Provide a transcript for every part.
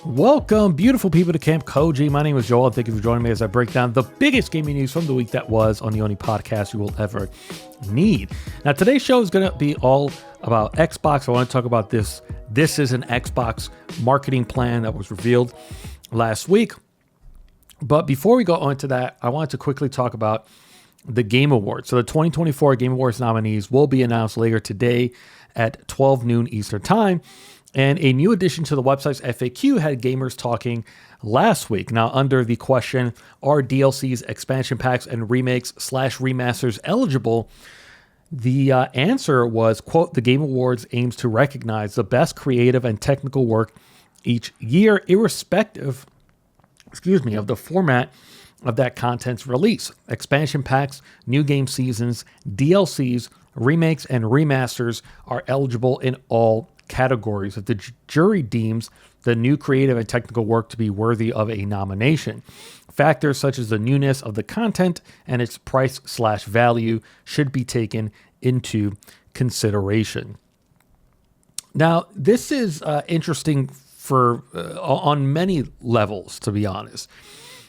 Welcome, beautiful people, to Camp Koji. My name is Joel, and thank you for joining me as I break down the biggest gaming news from the week that was on the only podcast you will ever need. Now, today's show is going to be all about Xbox. I want to talk about this. This is an Xbox marketing plan that was revealed last week. But before we go on to that, I wanted to quickly talk about the Game Awards. So the 2024 Game Awards nominees will be announced later today at 12 noon Eastern Time. And a new addition to the website's FAQ had gamers talking last week. Now, under the question, are DLCs, expansion packs, and remakes/remasters eligible? The answer was, quote, the Game Awards aims to recognize the best creative and technical work each year, irrespective, of the format of that content's release. Expansion packs, new game seasons, DLCs, remakes, and remasters are eligible in all categories if the jury deems the new creative and technical work to be worthy of a nomination. Factors such as the newness of the content and its price/value should be taken into consideration. Now, this is interesting for on many levels, to be honest.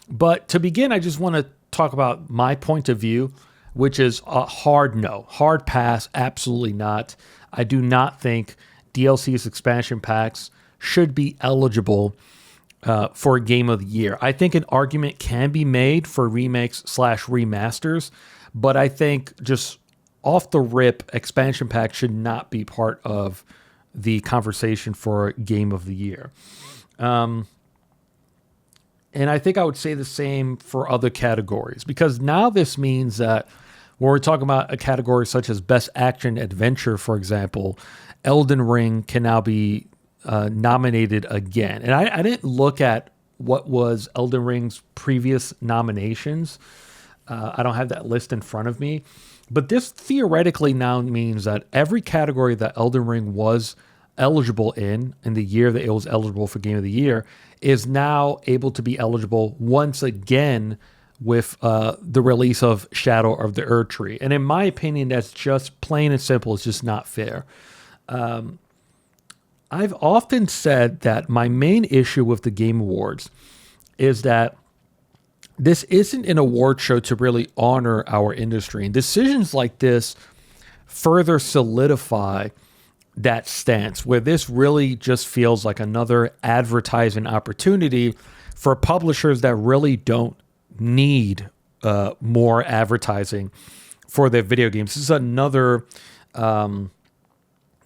But to begin, I just want to talk about my point of view, which is a hard no, hard pass, absolutely not. I do not think DLCs, expansion packs should be eligible for a Game of the Year. I think an argument can be made for remakes/remasters, but I think just off the rip, expansion packs should not be part of the conversation for Game of the Year. And I think I would say the same for other categories, because now this means that when we're talking about a category such as Best Action Adventure, for example, Elden Ring can now be nominated again. And I didn't look at what was Elden Ring's previous nominations. I don't have that list in front of me. But this theoretically now means that every category that Elden Ring was eligible in the year that it was eligible for Game of the Year is now able to be eligible once again with the release of Shadow of the Erd Tree. And in my opinion, that's just plain and simple. It's just not fair. I've often said that my main issue with the Game Awards is that this isn't an award show to really honor our industry. And decisions like this further solidify that stance, where this really just feels like another advertising opportunity for publishers that really don't need more advertising for their video games. This is another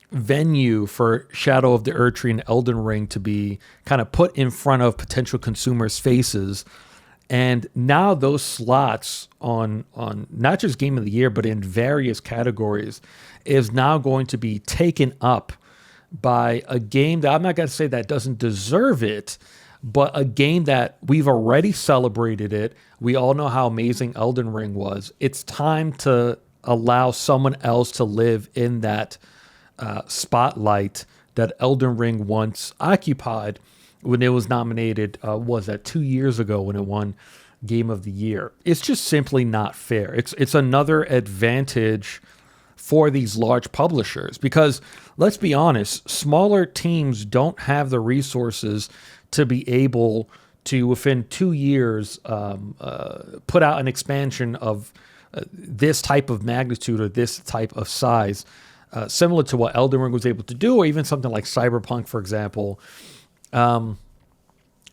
venue for Shadow of the Erd Tree and Elden Ring to be kind of put in front of potential consumers' faces. And now those slots on not just Game of the Year, but in various categories is now going to be taken up by a game that I'm not going to say that doesn't deserve it, but a game that we've already celebrated it. We all know how amazing Elden Ring was. It's time to allow someone else to live in that spotlight that Elden Ring once occupied when it was nominated, was that 2 years ago when it won Game of the Year. It's just simply not fair. It's another advantage for these large publishers because, let's be honest, smaller teams don't have the resources to be able to, within 2 years, put out an expansion of this type of magnitude or this type of size, similar to what Elden Ring was able to do, or even something like Cyberpunk, for example.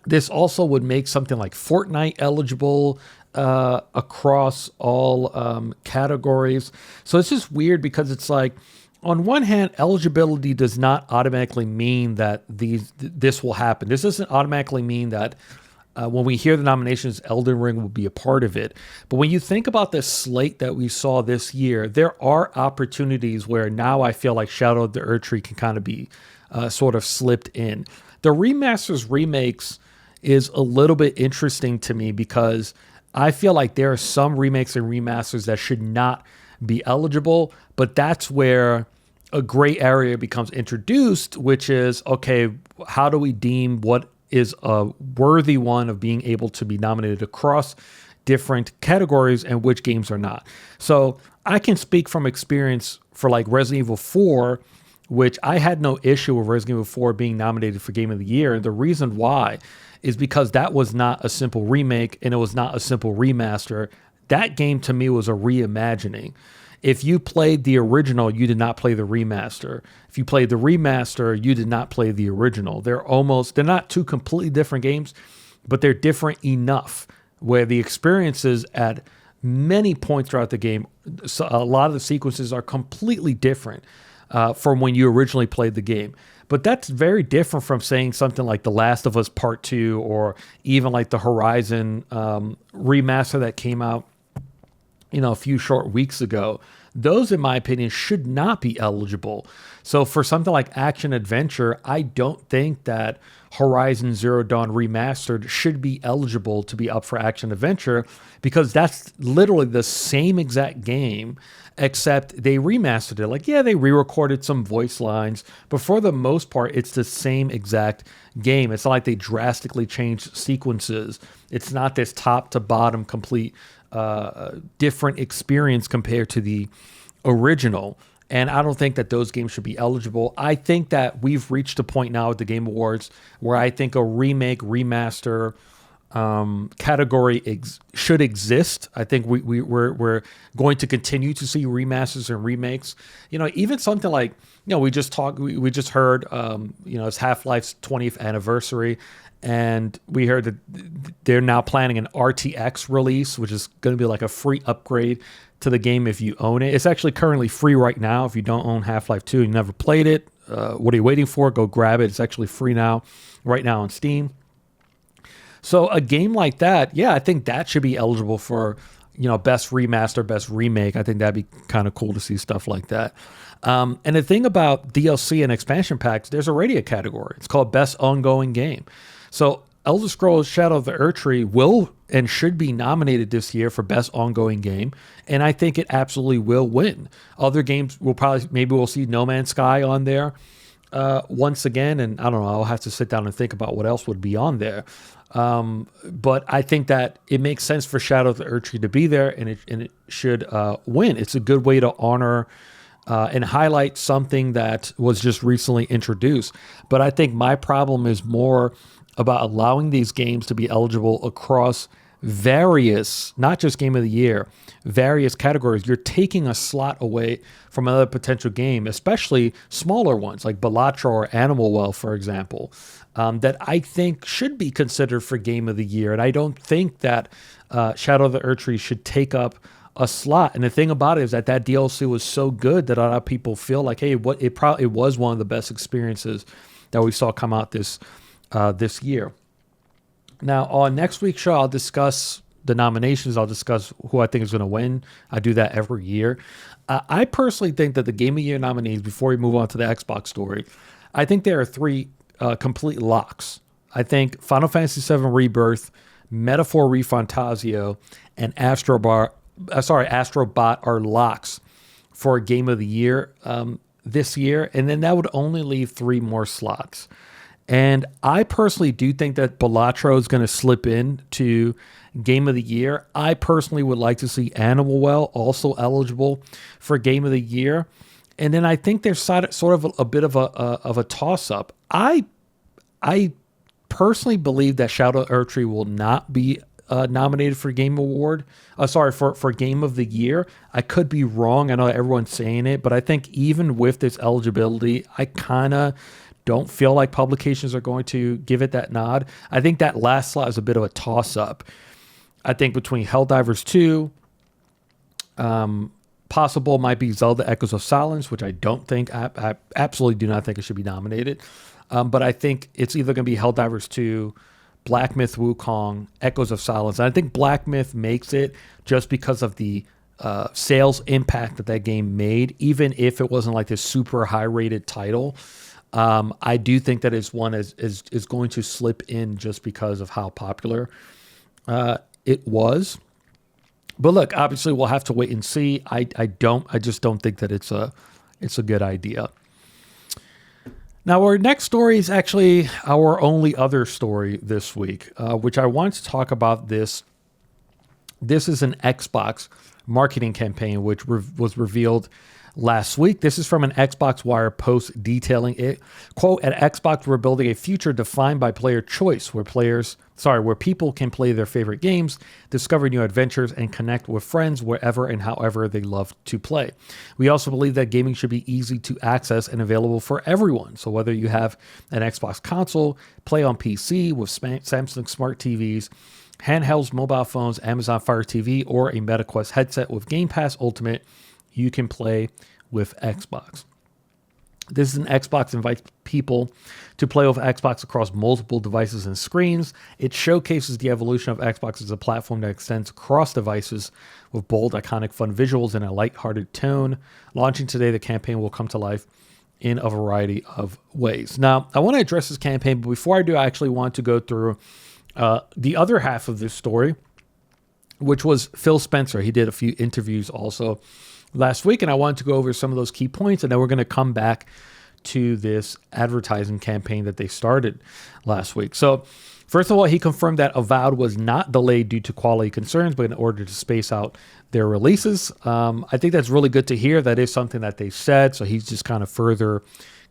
This also would make something like Fortnite eligible across all categories. So it's just weird because it's like, on one hand, eligibility does not automatically mean that this will happen. This doesn't automatically mean that when we hear the nominations, Elden Ring will be a part of it. But when you think about the slate that we saw this year, there are opportunities where now I feel like Shadow of the Erd Tree can kind of be sort of slipped in. The remasters, remakes is a little bit interesting to me because I feel like there are some remakes and remasters that should not be eligible, but that's where a gray area becomes introduced, which is, okay, how do we deem what is a worthy one of being able to be nominated across different categories and which games are not? So I can speak from experience for like Resident Evil 4, which I had no issue with Resident Evil 4 being nominated for Game of the Year. And the reason why is because that was not a simple remake and it was not a simple remaster. That game to me was a reimagining. If you played the original, you did not play the remaster. If you played the remaster, you did not play the original. They're not two completely different games, but they're different enough where the experiences at many points throughout the game, so a lot of the sequences are completely different from when you originally played the game. But that's very different from saying something like The Last of Us Part 2 or even like the Horizon remaster that came out, a few short weeks ago. Those, in my opinion, should not be eligible. So for something like action adventure, I don't think that Horizon Zero Dawn Remastered should be eligible to be up for action adventure, because that's literally the same exact game, except they remastered it. Like, yeah, they re-recorded some voice lines, but for the most part, it's the same exact game. It's not like they drastically changed sequences. It's not this top to bottom complete different experience compared to the original. And I don't think that those games should be eligible. I think that we've reached a point now with the Game Awards where I think a remake, remaster category should exist. I think we're going to continue to see remasters and remakes. Even something like, we just heard, it's Half-Life's 20th anniversary. And we heard that they're now planning an RTX release, which is going to be like a free upgrade to the game if you own it. It's actually currently free right now. If you don't own Half-Life 2 and you never played it, what are you waiting for? Go grab it. It's actually free right now on Steam. So a game like that, yeah, I think that should be eligible for, best remaster, best remake. I think that'd be kind of cool to see stuff like that. And the thing about DLC and expansion packs, there's already a category. It's called best ongoing game. So Elder Scrolls Shadow of the Erdtree will and should be nominated this year for best ongoing game, and I think it absolutely will win. Other games maybe we'll see No Man's Sky on there once again, and I don't know, I'll have to sit down and think about what else would be on there. But I think that it makes sense for Shadow of the Erdtree to be there, and it should win. It's a good way to honor and highlight something that was just recently introduced. But I think my problem is more about allowing these games to be eligible across various, not just Game of the Year, various categories. You're taking a slot away from another potential game, especially smaller ones like Balatro or Animal Well, for example, that I think should be considered for Game of the Year. And I don't think that Shadow of the Erdtree should take up a slot. And the thing about it is that DLC was so good that a lot of people feel like, hey, it was one of the best experiences that we saw come out this year. Now, on next week's show, I'll discuss the nominations. I'll discuss who I think is going to win. I do that every year. I personally think that the Game of the Year nominees, before we move on to the Xbox story, I think there are three complete locks. I think Final Fantasy VII Rebirth, Metaphor ReFantazio, and Astrobot are locks for Game of the Year this year. And then that would only leave three more slots. And I personally do think that Balatro is going to slip in to Game of the Year. I personally would like to see Animal Well also eligible for Game of the Year. And then I think there's sort of a bit of a toss-up. I personally believe that Shadow of the Erdtree will not be nominated for Game Award. For Game of the Year. I could be wrong. I know everyone's saying it, but I think even with this eligibility, I kind of don't feel like publications are going to give it that nod. I think that last slot is a bit of a toss-up. I think between Helldivers 2, possible might be Zelda Echoes of Silence, which I don't think, I absolutely do not think it should be nominated. But I think it's either going to be Helldivers 2, Black Myth Wukong, Echoes of Silence. And I think Black Myth makes it just because of the sales impact that game made, even if it wasn't like this super high-rated title. I do think that it's one is going to slip in just because of how popular it was. But look, obviously we'll have to wait and see. I just don't think that it's a good idea. Now, our next story is actually our only other story this week, which I want to talk about this. This is an Xbox marketing campaign, which was revealed last week. This is from an Xbox Wire post detailing it. Quote, at Xbox, we're building a future defined by player choice where people can play their favorite games, discover new adventures, and connect with friends wherever and however they love to play. We also believe that gaming should be easy to access and available for everyone. So whether you have an Xbox console, play on PC with Samsung Smart TVs, handhelds, mobile phones, Amazon Fire TV, or a MetaQuest headset with Game Pass Ultimate, you can play with Xbox. This is an Xbox invites people to play with Xbox across multiple devices and screens. It showcases the evolution of Xbox as a platform that extends across devices with bold, iconic, fun visuals and a lighthearted tone. Launching today, the campaign will come to life in a variety of ways. Now, I want to address this campaign, but before I do, I actually want to go through the other half of this story, which was Phil Spencer. He did a few interviews also last week, and I wanted to go over some of those key points, and then we're going to come back to this advertising campaign that they started last week. So, first of all, he confirmed that Avowed was not delayed due to quality concerns, but in order to space out their releases. I think that's really good to hear. That is something that they said, so he's just kind of further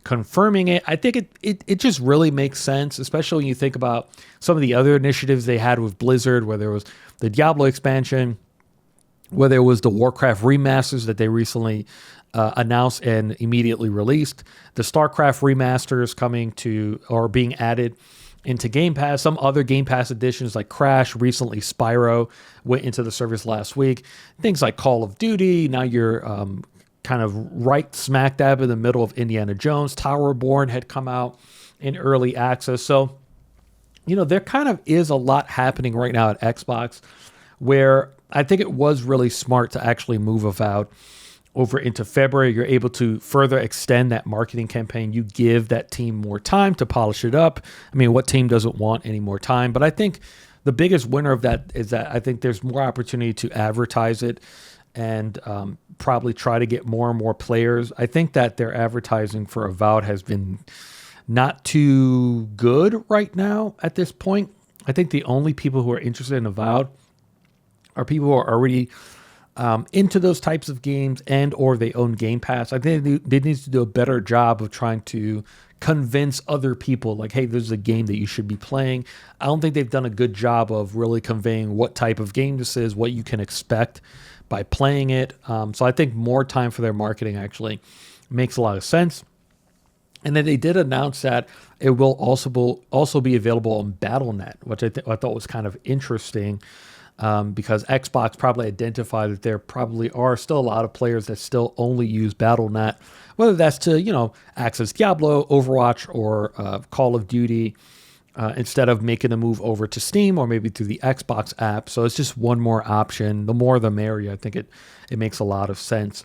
confirming it. I think it just really makes sense, especially when you think about some of the other initiatives they had with Blizzard, where there was the Diablo expansion, whether it was the Warcraft remasters that they recently announced and immediately released, the StarCraft remasters coming to or being added into Game Pass, some other Game Pass editions like Crash, recently Spyro went into the service last week, things like Call of Duty, now you're kind of right smack dab in the middle of Indiana Jones, Towerborn had come out in early access, so there kind of is a lot happening right now at Xbox where I think it was really smart to actually move Avowed over into February. You're able to further extend that marketing campaign. You give that team more time to polish it up. I mean, what team doesn't want any more time? But I think the biggest winner of that is that I think there's more opportunity to advertise it and probably try to get more and more players. I think that their advertising for Avowed has been not too good right now at this point. I think the only people who are interested in Avowed are people who are already into those types of games and or they own Game Pass. I think they need to do a better job of trying to convince other people like, hey, this is a game that you should be playing. I don't think they've done a good job of really conveying what type of game this is, what you can expect by playing it. So I think more time for their marketing actually makes a lot of sense. And then they did announce that it will also be available on Battle.net, which I thought was kind of interesting. Because Xbox probably identified that there probably are still a lot of players that still only use Battle.net, whether that's to, access Diablo, Overwatch, or Call of Duty, instead of making a move over to Steam or maybe through the Xbox app. So it's just one more option. The more the merrier. I think it makes a lot of sense.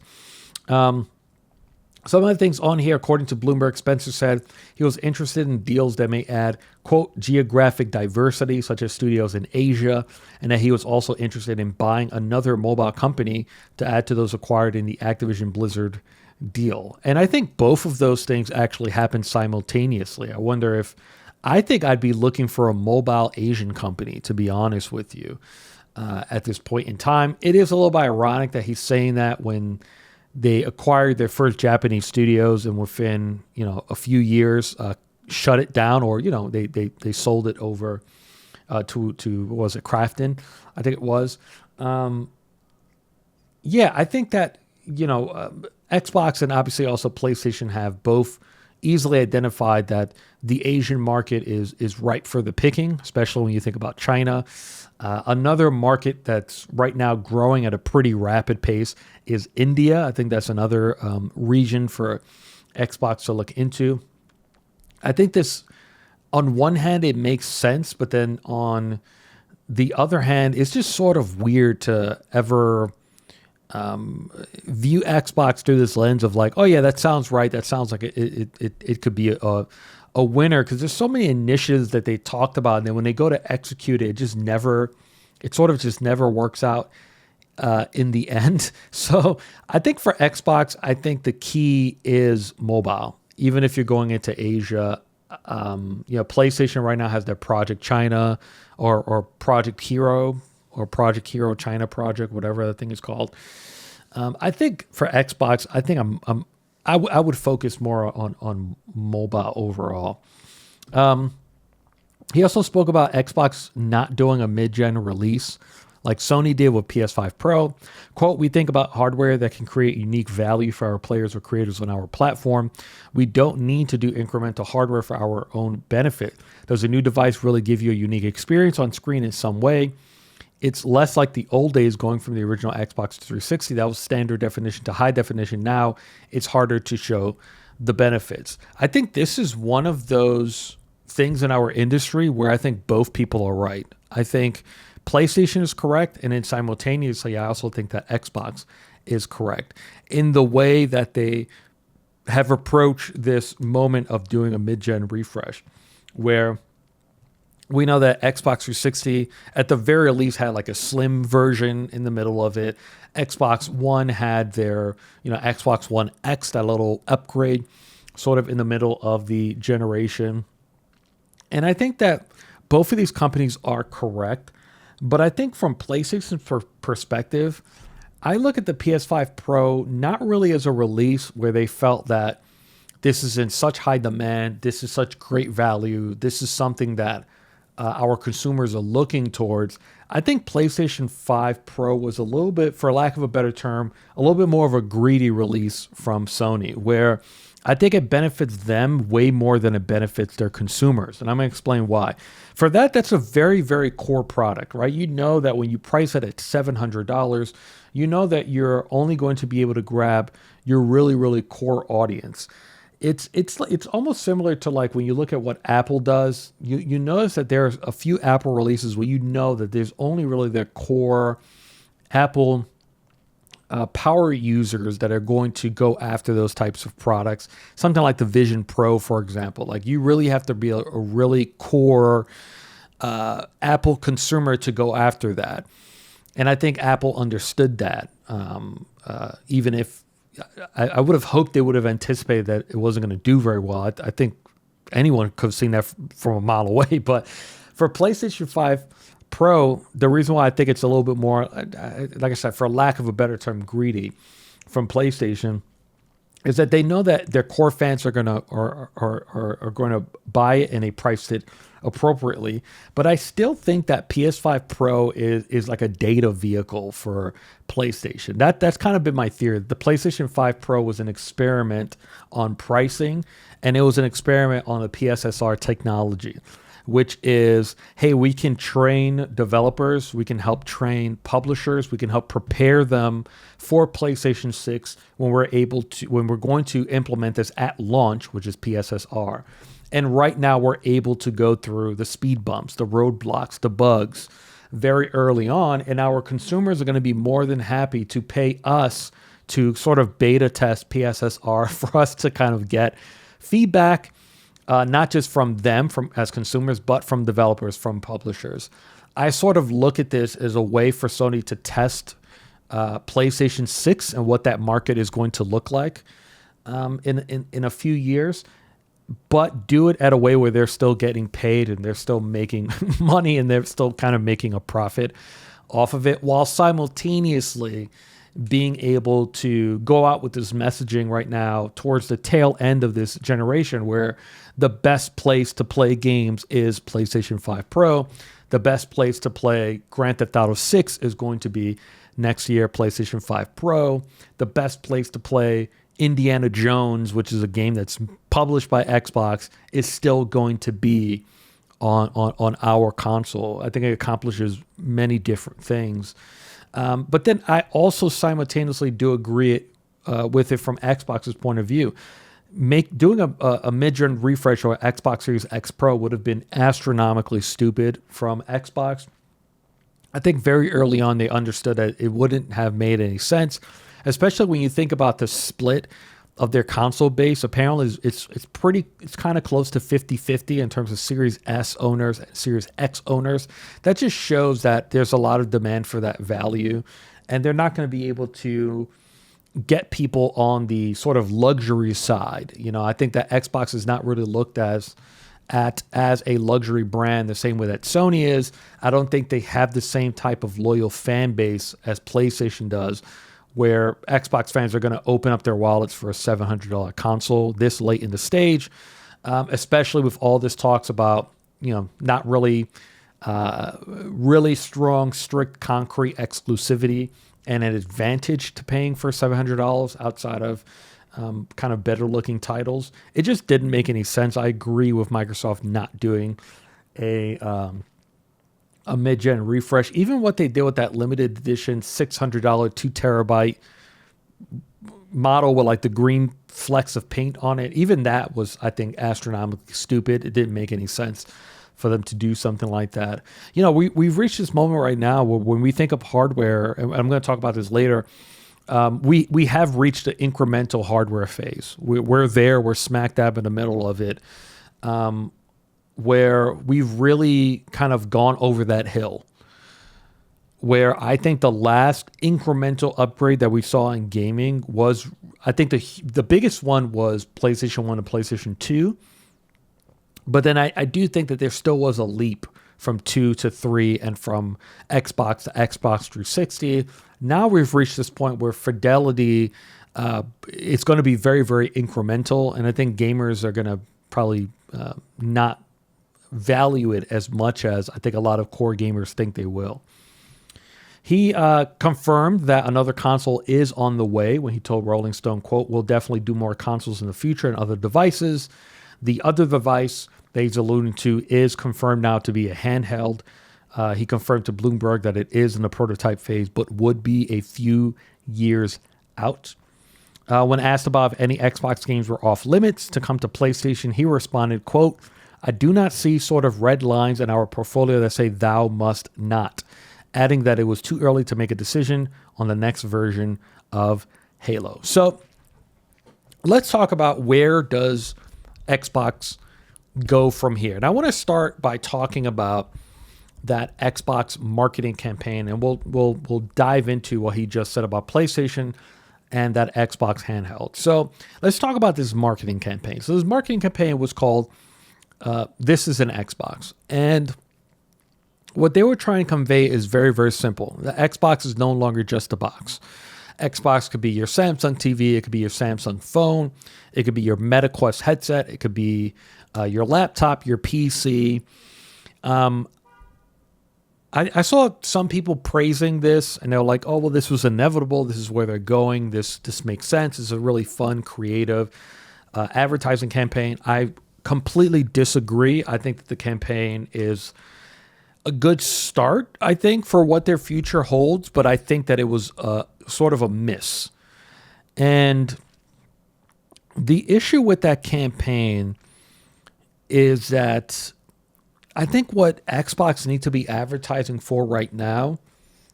Some of the things on here, according to Bloomberg, Spencer said he was interested in deals that may add, quote, geographic diversity, such as studios in Asia, and that he was also interested in buying another mobile company to add to those acquired in the Activision Blizzard deal. And I think both of those things actually happen simultaneously. I think I'd be looking for a mobile Asian company, to be honest with you, at this point in time. It is a little bit ironic that he's saying that when they acquired their first Japanese studios and within, a few years shut it down, or, they sold it over to was it Krafton? I think it was. I think that, Xbox and obviously also PlayStation have both easily identified that the Asian market is ripe for the picking, especially when you think about China. Another market that's right now growing at a pretty rapid pace is India. I think that's another region for Xbox to look into. I think this, on one hand, it makes sense, but then on the other hand, it's just sort of weird to ever view Xbox through this lens of like, oh yeah, that sounds right. That sounds like it could be a winner, because there's so many initiatives that they talked about, and then when they go to execute it, it sort of just never works out in the end. So I think for Xbox, I think the key is mobile. Even if you're going into Asia, PlayStation right now has their Project China or Project Hero or Project Hero China project, whatever that thing is called. I think for Xbox, I think I would focus more on mobile overall. He also spoke about Xbox not doing a mid-gen release like Sony did with PS5 Pro. Quote, we think about hardware that can create unique value for our players or creators on our platform. We don't need to do incremental hardware for our own benefit. Does a new device really give you a unique experience on screen in some way? It's less like the old days going from the original Xbox 360. That was standard definition to high definition. Now it's harder to show the benefits. I think this is one of those things in our industry where I think both people are right. I think PlayStation is correct, and then simultaneously, I also think that Xbox is correct in the way that they have approached this moment of doing a mid-gen refresh, where we know that Xbox 360, at the very least, had like a slim version in the middle of it. Xbox One had their, Xbox One X, that little upgrade, sort of in the middle of the generation. And I think that both of these companies are correct. But I think from PlayStation's perspective, I look at the PS5 Pro not really as a release where they felt that this is in such high demand, this is such great value, this is something that our consumers are looking towards. I think PlayStation 5 Pro was a little bit, for lack of a better term, a little bit more of a greedy release from Sony, where I think it benefits them way more than it benefits their consumers. And I'm going to explain why. For that, that's a very, very core product, right? You know that when you price it at $700, you know that you're only going to be able to grab your really, really core audience. It's almost similar to like when you look at what Apple does. You notice that there's a few Apple releases where you know that there's only really their core Apple power users that are going to go after those types of products. Something like the Vision Pro, for example. Like you really have to be a really core Apple consumer to go after that. And I think Apple understood that. Even if I would have hoped they would have anticipated that it wasn't going to do very well. I think anyone could have seen that from a mile away. But for PlayStation 5 Pro, the reason why I think it's a little bit more, like I said, for lack of a better term, greedy from PlayStation, is that they know that their core fans are gonna are going to buy it and they priced it appropriately. But I still think that PS5 Pro is like a data vehicle for PlayStation. That's kind of been my theory. The PlayStation 5 Pro was an experiment on pricing, and it was an experiment on the PSSR technology, which is, hey, we can train developers, we can help train publishers, we can help prepare them for PlayStation 6 when we're going to implement this at launch, which is PSSR. And right now we're able to go through the speed bumps, the roadblocks, the bugs very early on, and our consumers are going to be more than happy to pay us to sort of beta test PSSR for us to kind of get feedback. Not just from them as consumers, but from developers, from publishers. I sort of look at this as a way for Sony to test PlayStation 6 and what that market is going to look like in a few years, but do it at a way where they're still getting paid and they're still making money and they're still kind of making a profit off of it, while simultaneously being able to go out with this messaging right now towards the tail end of this generation, where the best place to play games is PlayStation 5 Pro. The best place to play Grand Theft Auto 6 is going to be next year, PlayStation 5 Pro. The best place to play Indiana Jones, which is a game that's published by Xbox, is still going to be on our console. I think it accomplishes many different things. But then I also simultaneously do agree with it from Xbox's point of view. Doing a mid-gen refresh or Xbox Series X Pro would have been astronomically stupid from Xbox. I think very early on they understood that it wouldn't have made any sense, especially when you think about the split of their console base. Apparently it's kind of close to 50-50 in terms of Series S owners and Series X owners. That just shows that there's a lot of demand for that value, and they're not going to be able to get people on the sort of luxury side. I think that Xbox is not really looked as a luxury brand the same way that Sony is. I don't think they have the same type of loyal fan base as PlayStation does, where Xbox fans are going to open up their wallets for a $700 console this late in the stage, especially with all this talks about, not really strong, strict, concrete exclusivity and an advantage to paying for $700 outside of kind of better looking titles. It just didn't make any sense. I agree with Microsoft not doing a mid-gen refresh. Even what they did with that limited edition $600 2 terabyte model with like the green flecks of paint on it, even that was, I think, astronomically stupid. It didn't make any sense for them to do something like that. We've reached this moment right now where when we think of hardware, and I'm going to talk about this later, we have reached the incremental hardware phase. We're smack dab in the middle of it, where we've really kind of gone over that hill, where I think the last incremental upgrade that we saw in gaming was, I think the biggest one was PlayStation 1 and PlayStation 2. But then I do think that there still was a leap from 2 to 3 and from Xbox to Xbox 360. Now we've reached this point where fidelity, it's going to be very, very incremental. And I think gamers are going to probably not value it as much as I think a lot of core gamers think they will. He confirmed that another console is on the way when he told Rolling Stone, quote, "We'll definitely do more consoles in the future and other devices. The other device that he's alluding to is confirmed now to be a handheld. He confirmed to Bloomberg that it is in the prototype phase, but would be a few years out." When asked about if any Xbox games were off limits to come to PlayStation, he responded, quote, "I do not see sort of red lines in our portfolio that say thou must not," adding that it was too early to make a decision on the next version of Halo. So let's talk about where does Xbox go from here. And I want to start by talking about that Xbox marketing campaign, and we'll dive into what he just said about PlayStation and that Xbox handheld. So let's talk about this marketing campaign. So this marketing campaign was called "This is an Xbox," and what they were trying to convey is very, very simple. The Xbox is no longer just a box. Xbox could be your Samsung TV. It could be your Samsung phone. It could be your MetaQuest headset. It could be your laptop, your PC. I saw some people praising this, and they're like, "Oh, well, this was inevitable. This is where they're going. This makes sense. It's a really fun, creative advertising campaign." I completely disagree. I think that the campaign is a good start, I think, for what their future holds, but I think that it was sort of a miss. And the issue with that campaign is that I think what Xbox needs to be advertising for right now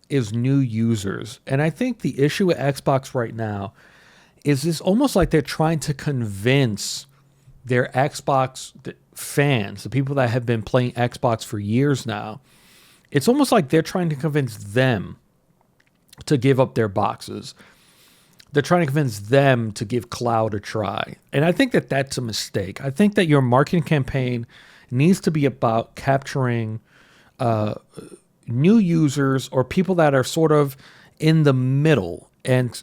is new users. And I think the issue with Xbox right now is it's almost like they're trying to convince their Xbox fans, the people that have been playing Xbox for years now, it's almost like they're trying to convince them to give up their boxes. They're trying to convince them to give cloud a try. And I think that that's a mistake. I think that your marketing campaign needs to be about capturing new users or people that are sort of in the middle and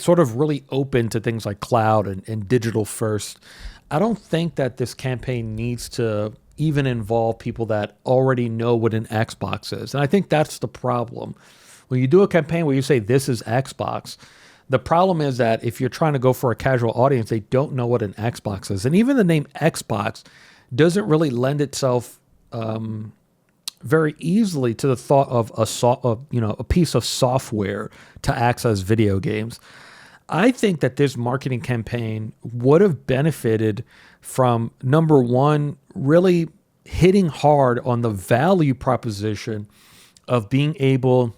sort of really open to things like cloud and digital first. I don't think that this campaign needs to even involve people that already know what an Xbox is. And I think that's the problem. When you do a campaign where you say this is Xbox, the problem is that if you're trying to go for a casual audience, they don't know what an Xbox is. And even the name Xbox doesn't really lend itself very easily to the thought of a piece of software to access video games. I think that this marketing campaign would have benefited from, number one, really hitting hard on the value proposition of being able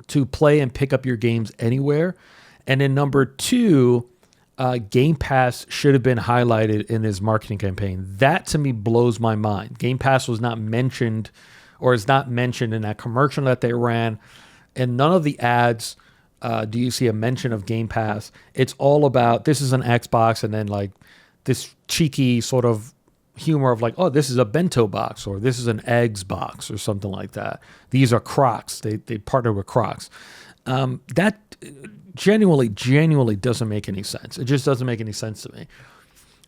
to play and pick up your games anywhere. And then number two, Game Pass should have been highlighted in this marketing campaign. That to me blows my mind. Game Pass was not mentioned or is not mentioned in that commercial that they ran. And none of the ads do you see a mention of Game Pass. It's all about this is an Xbox and then like this cheeky sort of humor of like, oh, this is a bento box or this is an eggs box or something like that. These are Crocs. They partner with Crocs. That genuinely doesn't make any sense. It just doesn't make any sense to me.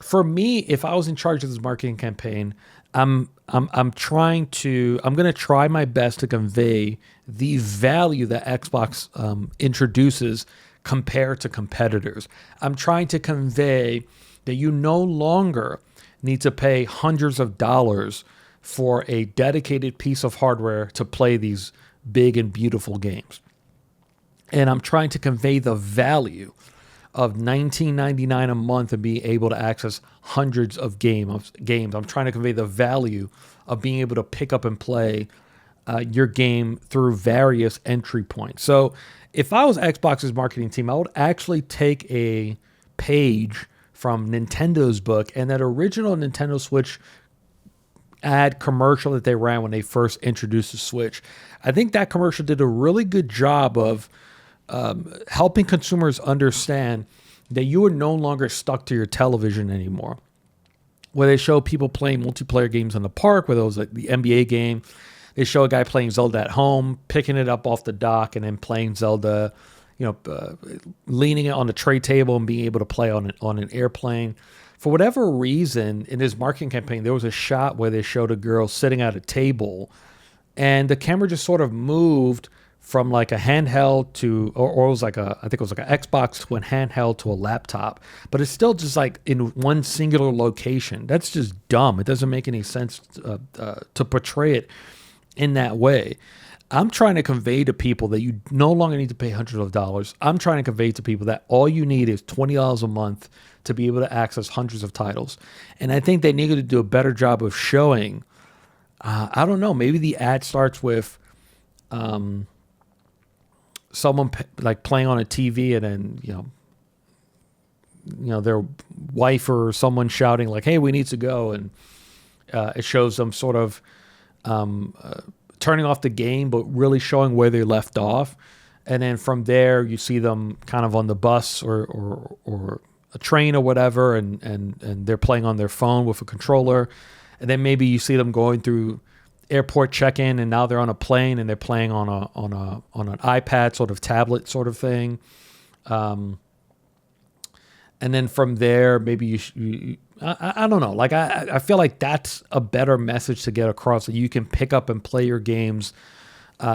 For me, if I was in charge of this marketing campaign, I'm going to try my best to convey the value that Xbox introduces compared to competitors. I'm trying to convey that you no longer need to pay hundreds of dollars for a dedicated piece of hardware to play these big and beautiful games. And I'm trying to convey the value of $19.99 a month and being able to access hundreds of games. I'm trying to convey the value of being able to pick up and play your game through various entry points. So if I was Xbox's marketing team, I would actually take a page from Nintendo's book and that original Nintendo Switch ad commercial that they ran when they first introduced the Switch. I think that commercial did a really good job of helping consumers understand that you are no longer stuck to your television anymore. Where they show people playing multiplayer games in the park, whether it was like the NBA game, they show a guy playing Zelda at home, picking it up off the dock, and then playing Zelda, leaning it on the tray table and being able to play on an airplane. For whatever reason, in his marketing campaign, there was a shot where they showed a girl sitting at a table, and the camera just sort of moved from like a handheld to, or it was like I think it was like an Xbox to a handheld to a laptop, but it's still just like in one singular location. That's just dumb. It doesn't make any sense to portray it in that way. I'm trying to convey to people that you no longer need to pay hundreds of dollars. I'm trying to convey to people that all you need is $20 a month to be able to access hundreds of titles. And I think they needed to do a better job of showing, I don't know, maybe the ad starts with, someone like playing on a TV and then, their wife or someone shouting like, hey, we need to go. And it shows them sort of turning off the game, but really showing where they left off. And then from there, you see them kind of on the bus or a train or whatever, and they're playing on their phone with a controller. And then maybe you see them going through airport check-in, and now they're on a plane and they're playing on an iPad sort of tablet sort of thing. And then from there, maybe I don't know. Like I feel like that's a better message to get across, that you can pick up and play your games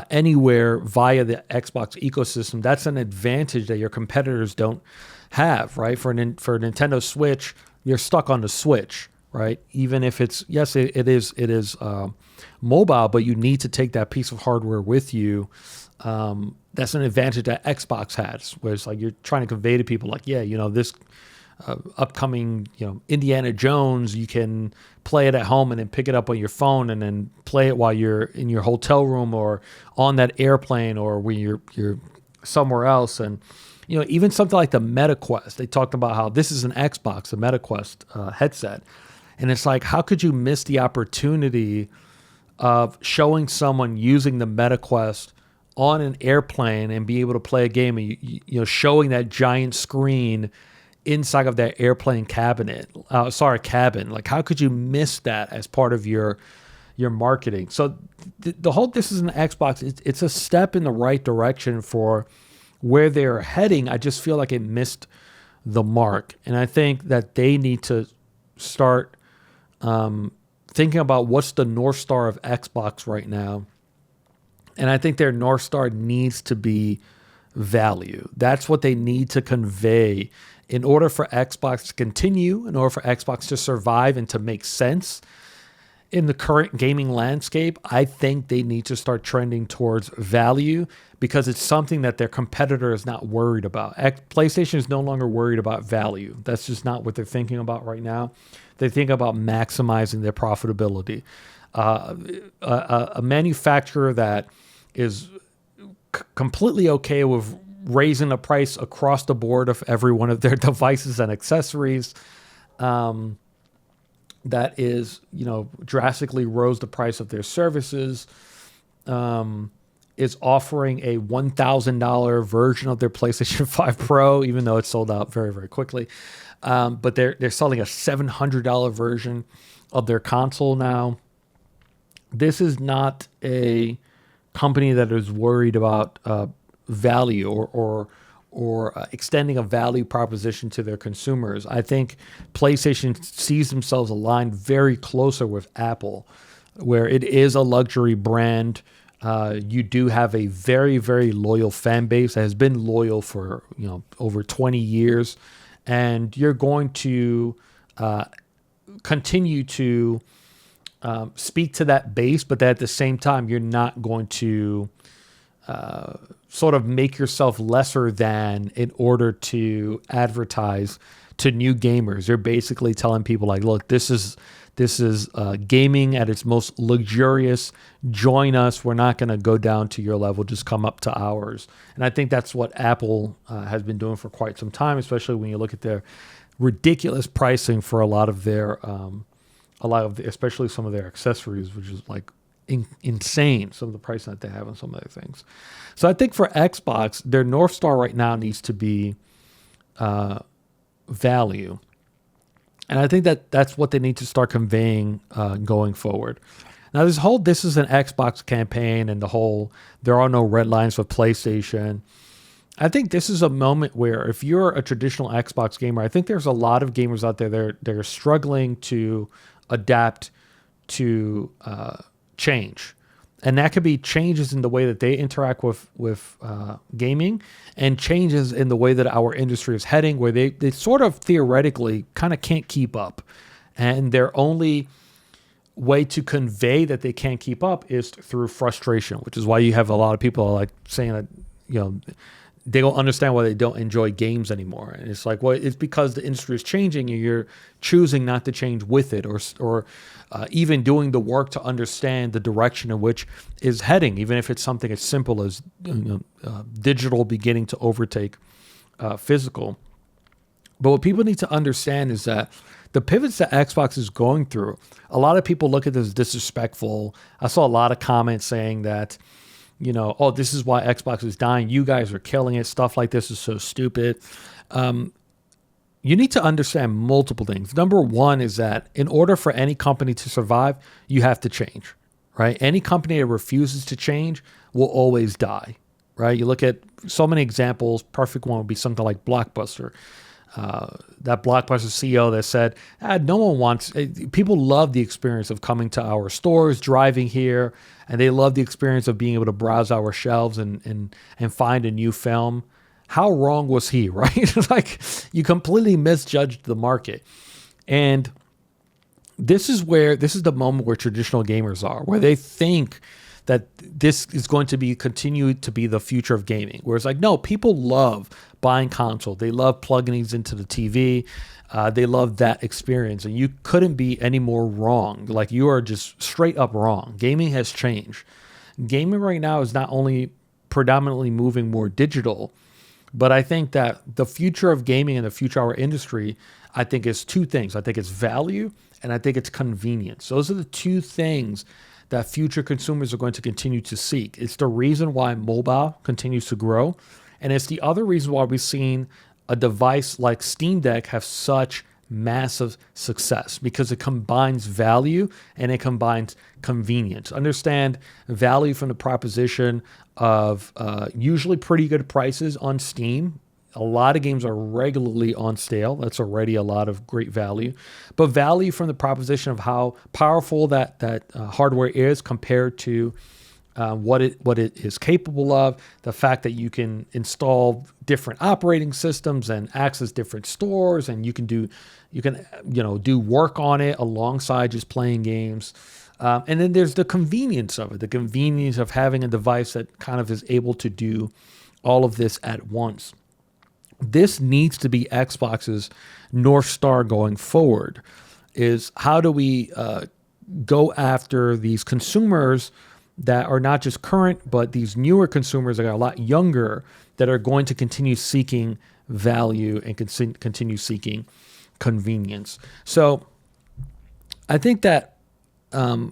anywhere via the Xbox ecosystem. That's an advantage that your competitors don't have, right? For a Nintendo Switch, you're stuck on the Switch, right? Even if it's, yes, it is mobile, but you need to take that piece of hardware with you. That's an advantage that Xbox has, where it's like you're trying to convey to people like, yeah, this upcoming, Indiana Jones, you can play it at home and then pick it up on your phone and then play it while you're in your hotel room or on that airplane or when you're somewhere else. And, even something like the MetaQuest, they talked about how this is an Xbox, a MetaQuest headset. And it's like, how could you miss the opportunity of showing someone using the MetaQuest on an airplane and be able to play a game, and showing that giant screen inside of that airplane cabin. Like, how could you miss that as part of your marketing? So the whole, this is an Xbox. It's a step in the right direction for where they're heading. I just feel like it missed the mark, and I think that they need to start thinking about what's the North Star of Xbox right now. And I think their North Star needs to be value. That's what they need to convey in order for Xbox to continue, in order for Xbox to survive and to make sense in the current gaming landscape. I think they need to start trending towards value, because it's something that their competitor is not worried about. PlayStation is no longer worried about value. That's just not what they're thinking about right now. They think about maximizing their profitability. A manufacturer that is completely okay with raising the price across the board of every one of their devices and accessories, that is, drastically rose the price of their services, is offering a $1,000 version of their PlayStation 5 Pro, even though it's sold out very, very quickly. But they're selling a $700 version of their console now. This is not a company that is worried about value or extending a value proposition to their consumers. I think PlayStation sees themselves aligned very closer with Apple, where it is a luxury brand. You do have a very, very loyal fan base that has been loyal for over 20 years, and you're going to continue to speak to that base, but that at the same time, you're not going to sort of make yourself lesser than in order to advertise to new gamers. You're basically telling people like, look, this is gaming at its most luxurious. Join us. We're not going to go down to your level. Just come up to ours. And I think that's what Apple has been doing for quite some time, especially when you look at their ridiculous pricing for a lot of especially some of their accessories, which is like insane, some of the pricing that they have on some of their things. So I think for Xbox, their North Star right now needs to be value. And I think that's what they need to start conveying going forward. Now, this is an Xbox campaign and there are no red lines for PlayStation. I think this is a moment where if you're a traditional Xbox gamer, I think there's a lot of gamers out there they're struggling to adapt to change. And that could be changes in the way that they interact with gaming and changes in the way that our industry is heading, where they sort of theoretically kind of can't keep up. And their only way to convey that they can't keep up is through frustration, which is why you have a lot of people like saying that, they don't understand why they don't enjoy games anymore. And it's like, well, it's because the industry is changing and you're choosing not to change with it or even doing the work to understand the direction in which is heading, even if it's something as simple as digital beginning to overtake physical. But what people need to understand is that the pivots that Xbox is going through, a lot of people look at this as disrespectful. I saw a lot of comments saying that, oh, this is why Xbox is dying. You guys are killing it. Stuff like this is so stupid. You need to understand multiple things. Number one is that in order for any company to survive, you have to change, right? Any company that refuses to change will always die, right? You look at so many examples. Perfect one would be something like Blockbuster. That Blockbuster CEO that said, no one wants, people love the experience of coming to our stores, driving here, and they love the experience of being able to browse our shelves and find a new film. How wrong was he, right? Like, you completely misjudged the market. And this is the moment where traditional gamers are, where they think that this is going to continue to be the future of gaming. Where it's like, no, people love buying console. They love plugging these into the TV. They love that experience. And you couldn't be any more wrong. Like, you are just straight up wrong. Gaming has changed. Gaming right now is not only predominantly moving more digital, but I think that the future of gaming and the future of our industry, I think is two things. I think it's value and I think it's convenience. Those are the two things that future consumers are going to continue to seek. It's the reason why mobile continues to grow. And it's the other reason why we've seen a device like Steam Deck have such massive success, because it combines value and it combines convenience. Understand value from the proposition of usually pretty good prices on Steam. A lot of games are regularly on sale. That's already a lot of great value. But value from the proposition of how powerful that hardware is compared to what it is capable of. The fact that you can install different operating systems and access different stores, and you can do work on it alongside just playing games. And then there's the convenience of it, the convenience of having a device that kind of is able to do all of this at once. This needs to be Xbox's North Star going forward, is how do we go after these consumers that are not just current, but these newer consumers that are a lot younger that are going to continue seeking value and continue seeking convenience. So I think that a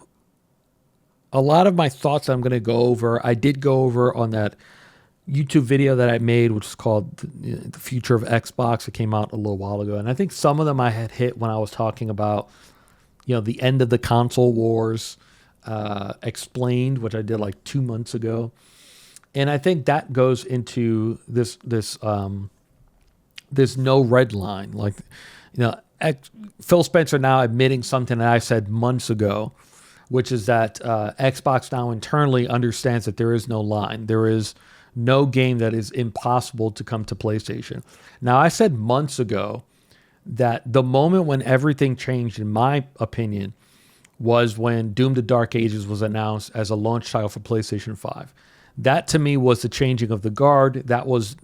lot of my thoughts I'm going to go over, I did go over on that YouTube video that I made, which is called The Future of Xbox. It came out a little while ago. And I think some of them I had hit when I was talking about, the end of the console wars, explained, which I did like 2 months ago. And I think that goes into this no red line. Like, Phil Spencer now admitting something that I said months ago, which is that Xbox now internally understands that there is no line. There is no game that is impossible to come to PlayStation. Now, I said months ago that the moment when everything changed, in my opinion, was when Doom: The Dark Ages was announced as a launch title for PlayStation 5. That, to me, was the changing of the guard. That was,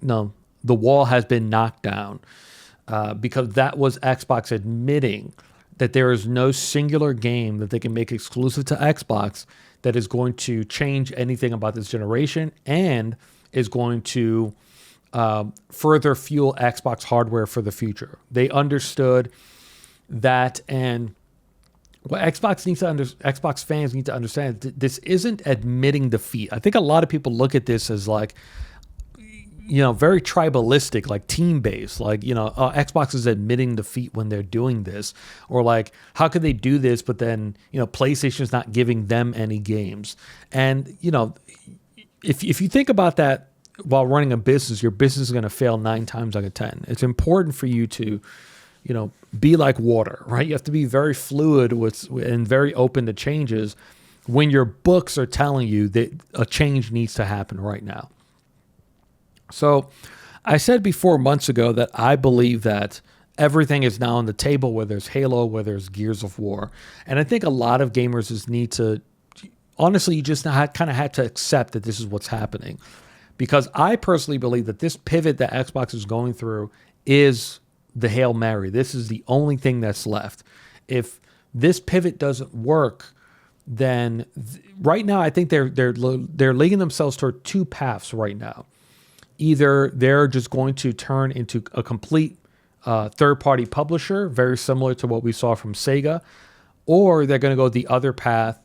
the wall has been knocked down, because that was Xbox admitting that there is no singular game that they can make exclusive to Xbox that is going to change anything about this generation and is going to further fuel Xbox hardware for the future. They understood that, and what Xbox fans need to understand, this isn't admitting defeat. I think a lot of people look at this as like, very tribalistic, like team-based, like, Xbox is admitting defeat when they're doing this, or like, how could they do this, but then, PlayStation's not giving them any games. And, if you think about that while running a business, your business is going to fail 9 times out of 10. It's important for you to, be like water, right? You have to be very fluid and very open to changes when your books are telling you that a change needs to happen right now. So I said before months ago that I believe that everything is now on the table, whether it's Halo, whether it's Gears of War. And I think a lot of gamers just need to, honestly, you just kind of had to accept that this is what's happening. Because I personally believe that this pivot that Xbox is going through is the Hail Mary. This is the only thing that's left. If this pivot doesn't work, then right now I think they're leading themselves toward 2 paths right now. Either they're just going to turn into a complete third-party publisher, very similar to what we saw from Sega, or they're going to go the other path,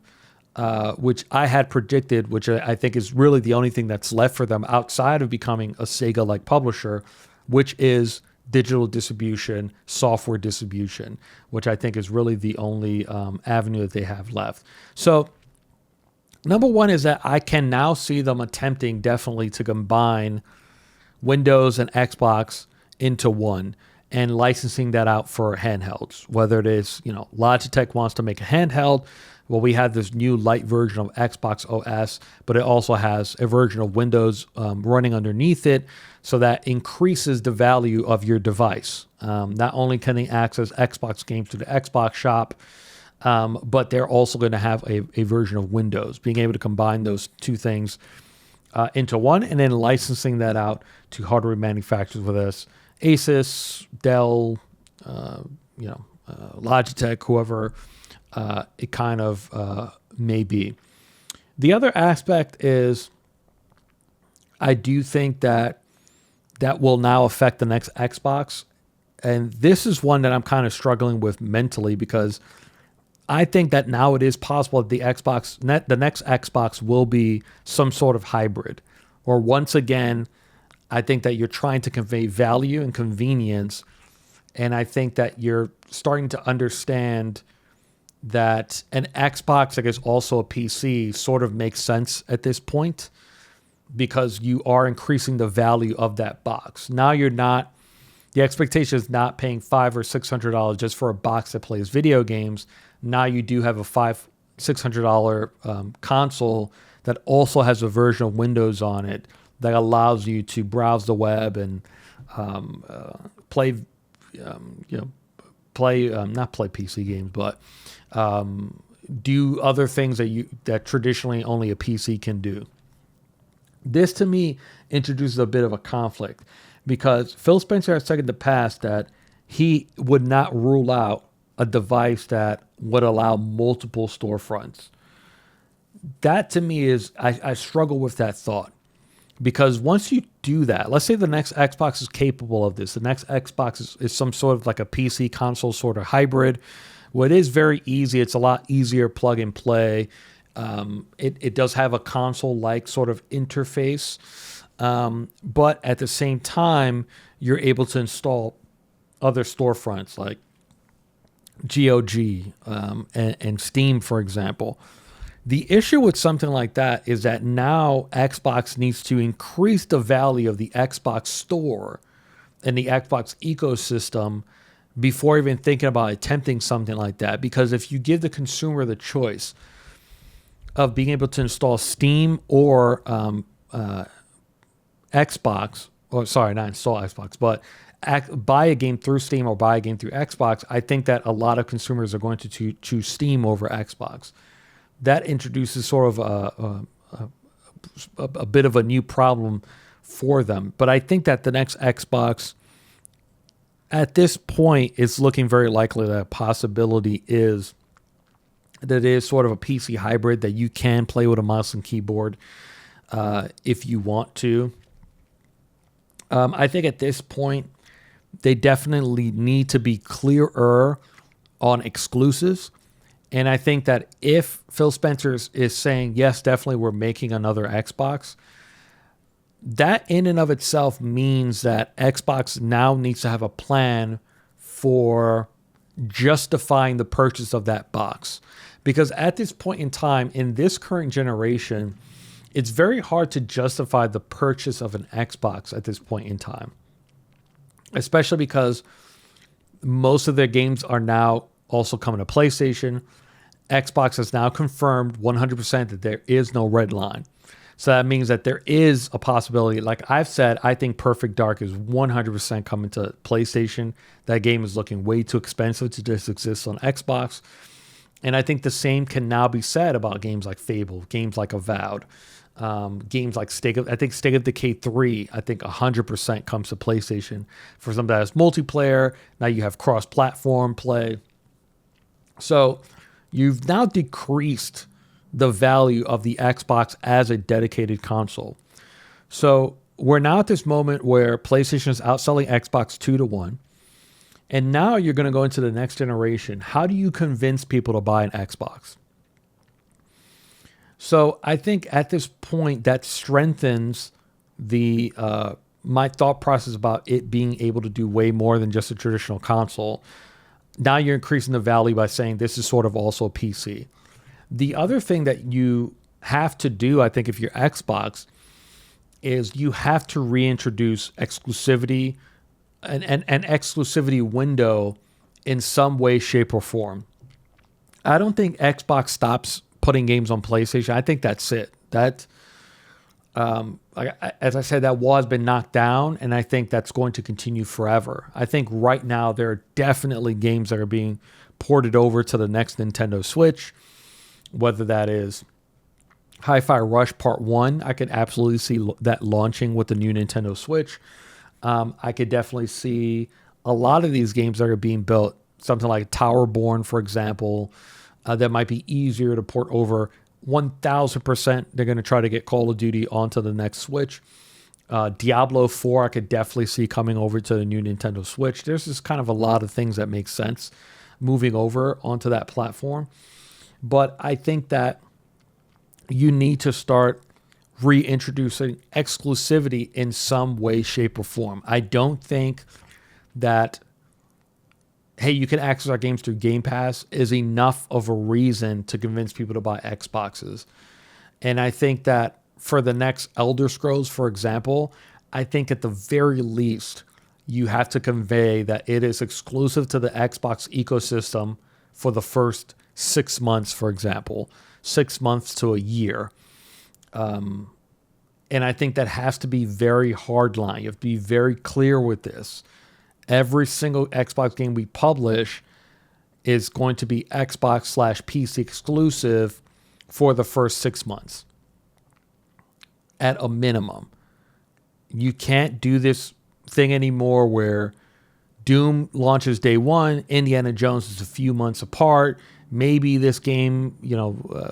which I had predicted, which I think is really the only thing that's left for them outside of becoming a Sega-like publisher, which is digital distribution, software distribution, which I think is really the only avenue that they have left. So number one is that I can now see them attempting definitely to combine Windows and Xbox into one and licensing that out for handhelds, whether it is, Logitech wants to make a handheld. Well, we have this new light version of Xbox OS, but it also has a version of Windows running underneath it, so that increases the value of your device. Not only can they access Xbox games through the Xbox shop, but they're also going to have a version of Windows, being able to combine those two things into one, and then licensing that out to hardware manufacturers, whether it's Asus, Dell, Logitech, whoever it kind of may be. The other aspect is I do think that will now affect the next Xbox. And this is one that I'm kind of struggling with mentally, because I think that now it is possible that the next Xbox will be some sort of hybrid. Or once again, I think that you're trying to convey value and convenience. And I think that you're starting to understand that an Xbox, I guess also a PC, sort of makes sense at this point, because you are increasing the value of that box. Now the expectation is not paying $500 or $600 just for a box that plays video games. Now you do have a $600 console that also has a version of Windows on it that allows you to browse the web and play not play PC games, but do other things that traditionally only a PC can do. This, to me, introduces a bit of a conflict, because Phil Spencer has said in the past that he would not rule out a device that would allow multiple storefronts. That, to me, is I struggle with that thought, because once you do that, let's say the next Xbox is capable of this. The next Xbox is some sort of like a PC console sort of hybrid. Well, it is very easy. It's a lot easier plug and play. It does have a console-like sort of interface, but at the same time, you're able to install other storefronts like GOG and Steam, for example. The issue with something like that is that now Xbox needs to increase the value of the Xbox store and the Xbox ecosystem before even thinking about attempting something like that. Because if you give the consumer the choice of being able to install Steam or Xbox, or sorry, not install Xbox, but buy a game through Steam or buy a game through Xbox, I think that a lot of consumers are going to choose Steam over Xbox. That introduces sort of a bit of a new problem for them. But I think that the next Xbox, at this point, is looking very likely that a possibility is that it is sort of a PC hybrid that you can play with a mouse and keyboard if you want to. I think at this point, they definitely need to be clearer on exclusives. And I think that if Phil Spencer is saying, yes, definitely we're making another Xbox, that in and of itself means that Xbox now needs to have a plan for justifying the purchase of that box. Because at this point in time, in this current generation, it's very hard to justify the purchase of an Xbox at this point in time. Especially because most of their games are now also coming to PlayStation. Xbox has now confirmed 100% that there is no red line. So that means that there is a possibility. Like I've said, I think Perfect Dark is 100% coming to PlayStation. That game is looking way too expensive to just exist on Xbox. And I think the same can now be said about games like Fable, games like Avowed, games like State of Decay 3, I think 100% comes to PlayStation. For something that has multiplayer, now you have cross-platform play. So you've now decreased the value of the Xbox as a dedicated console. So we're now at this moment where PlayStation is outselling Xbox 2-1. And now you're going to go into the next generation. How do you convince people to buy an Xbox? So I think at this point that strengthens the my thought process about it being able to do way more than just a traditional console. Now you're increasing the value by saying this is sort of also a PC. The other thing that you have to do, I think, if you're Xbox, is you have to reintroduce exclusivity, an exclusivity window in some way, shape, or form. I don't think Xbox stops putting games on PlayStation. I think that's it. That, as I said, that wall has been knocked down, and I think that's going to continue forever. I think right now there are definitely games that are being ported over to the next Nintendo Switch, whether that is Hi-Fi Rush Part 1. I could absolutely see that launching with the new Nintendo Switch. I could definitely see a lot of these games that are being built, something like Towerborn, for example, that might be easier to port over. 1,000% they're going to try to get Call of Duty onto the next Switch. Diablo 4 I could definitely see coming over to the new Nintendo Switch. There's just kind of a lot of things that make sense moving over onto that platform. But I think that you need to start reintroducing exclusivity in some way, shape, or form. I don't think that, hey, you can access our games through Game Pass is enough of a reason to convince people to buy Xboxes. And I think that for the next Elder Scrolls, for example, I think at the very least, you have to convey that it is exclusive to the Xbox ecosystem for the first 6 months, for example, 6 months to a year. And I think that has to be very hardline. You have to be very clear with this. Every single Xbox game we publish is going to be Xbox/PC exclusive for the first 6 months at a minimum. You can't do this thing anymore where Doom launches day one, Indiana Jones is a few months apart. Maybe this game,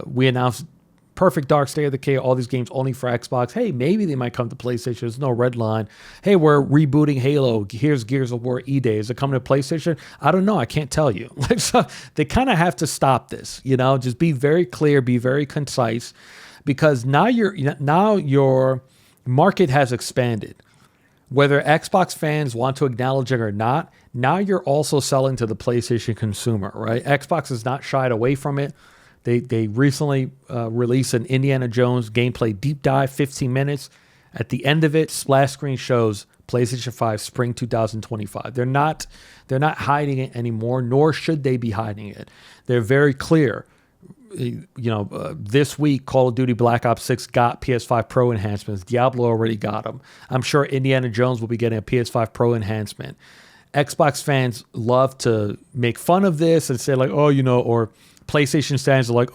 we announced Perfect Dark, State of Decay, all these games only for Xbox. Hey, maybe they might come to PlayStation. There's no red line. Hey, we're rebooting Halo. Here's Gears of War E-Day. Is it coming to PlayStation? I don't know. I can't tell you. So they kind of have to stop this. Just be very clear, be very concise, because now your market has expanded. Whether Xbox fans want to acknowledge it or not, now you're also selling to the PlayStation consumer, right? Xbox has not shied away from it. They recently released an Indiana Jones gameplay deep dive, 15 minutes. At the end of it, splash screen shows PlayStation 5 Spring 2025. They're not hiding it anymore, nor should they be hiding it. They're very clear. This week, Call of Duty Black Ops 6 got PS5 Pro enhancements. Diablo already got them. I'm sure Indiana Jones will be getting a PS5 Pro enhancement. Xbox fans love to make fun of this and say like, or PlayStation fans are like,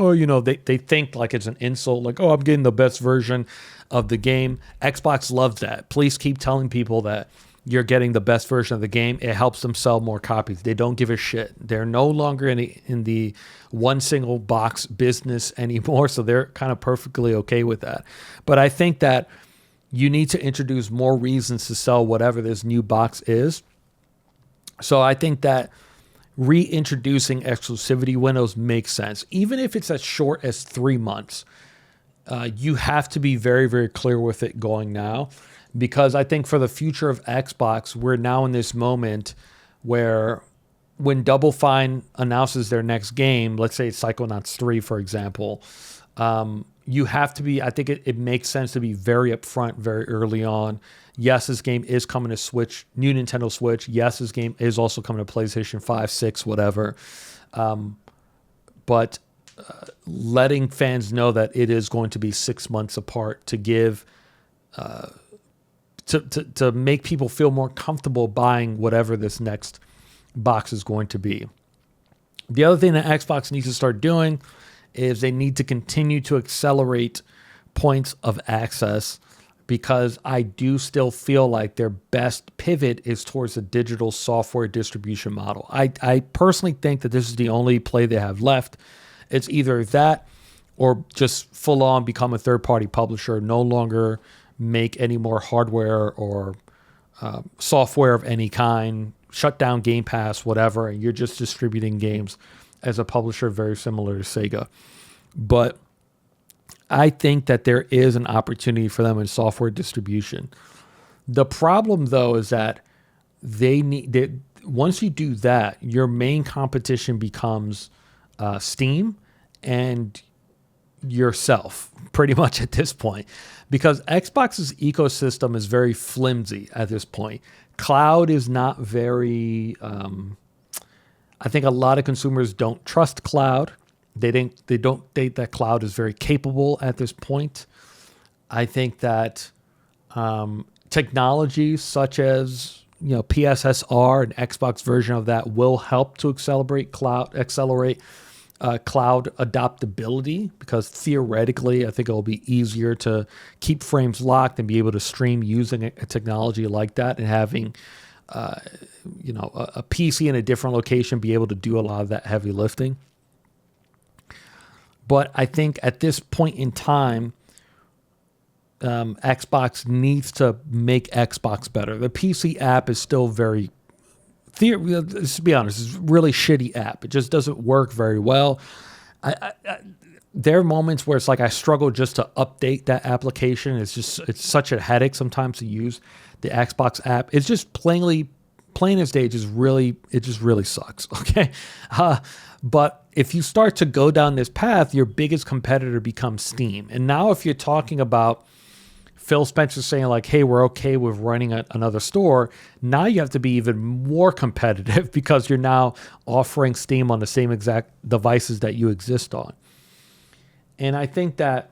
they think like it's an insult, like, I'm getting the best version of the game. Xbox loves that. Please keep telling people that you're getting the best version of the game. It helps them sell more copies. They don't give a shit. They're no longer in the one single box business anymore, so they're kind of perfectly okay with that. But I think that you need to introduce more reasons to sell whatever this new box is. So I think that reintroducing exclusivity windows makes sense. Even if it's as short as 3 months, you have to be very, very clear with it going now. Because I think for the future of Xbox, we're now in this moment where when Double Fine announces their next game, let's say it's Psychonauts 3, for example, you have to be, I think it makes sense to be very upfront very early on. Yes, this game is coming to Switch, new Nintendo Switch. Yes, this game is also coming to PlayStation 5, 6, whatever. But letting fans know that it is going to be 6 months apart to give... To make people feel more comfortable buying whatever this next box is going to be. The other thing that Xbox needs to start doing is they need to continue to accelerate points of access, because I do still feel like their best pivot is towards a digital software distribution model. I personally think that this is the only play they have left. It's either that or just full on become a third-party publisher, no longer make any more hardware or software of any kind, shut down Game Pass, whatever, and you're just distributing games as a publisher very similar to Sega. But I think that there is an opportunity for them in software distribution. The problem, though, is that once you do that, your main competition becomes Steam and yourself, pretty much at this point, because Xbox's ecosystem is very flimsy at this point. Cloud is not very. I think a lot of consumers don't trust cloud. They don't think that cloud is very capable at this point. I think that technologies such as PSSR, an Xbox version of that, will help to accelerate cloud adoptability, because theoretically, I think it'll be easier to keep frames locked and be able to stream using a technology like that, and having a PC in a different location be able to do a lot of that heavy lifting. But I think at this point in time, Xbox needs to make Xbox better. The PC app is still very, let's be honest, it's a really shitty app. It just doesn't work very well. There are moments where it's like I struggle just to update that application. It's such a headache sometimes to use the Xbox app. It's just plain as day, it just really sucks. Okay. But if you start to go down this path, your biggest competitor becomes Steam. And now if you're talking about Phil Spencer saying like, hey, we're okay with running another store, now you have to be even more competitive because you're now offering Steam on the same exact devices that you exist on. And I think that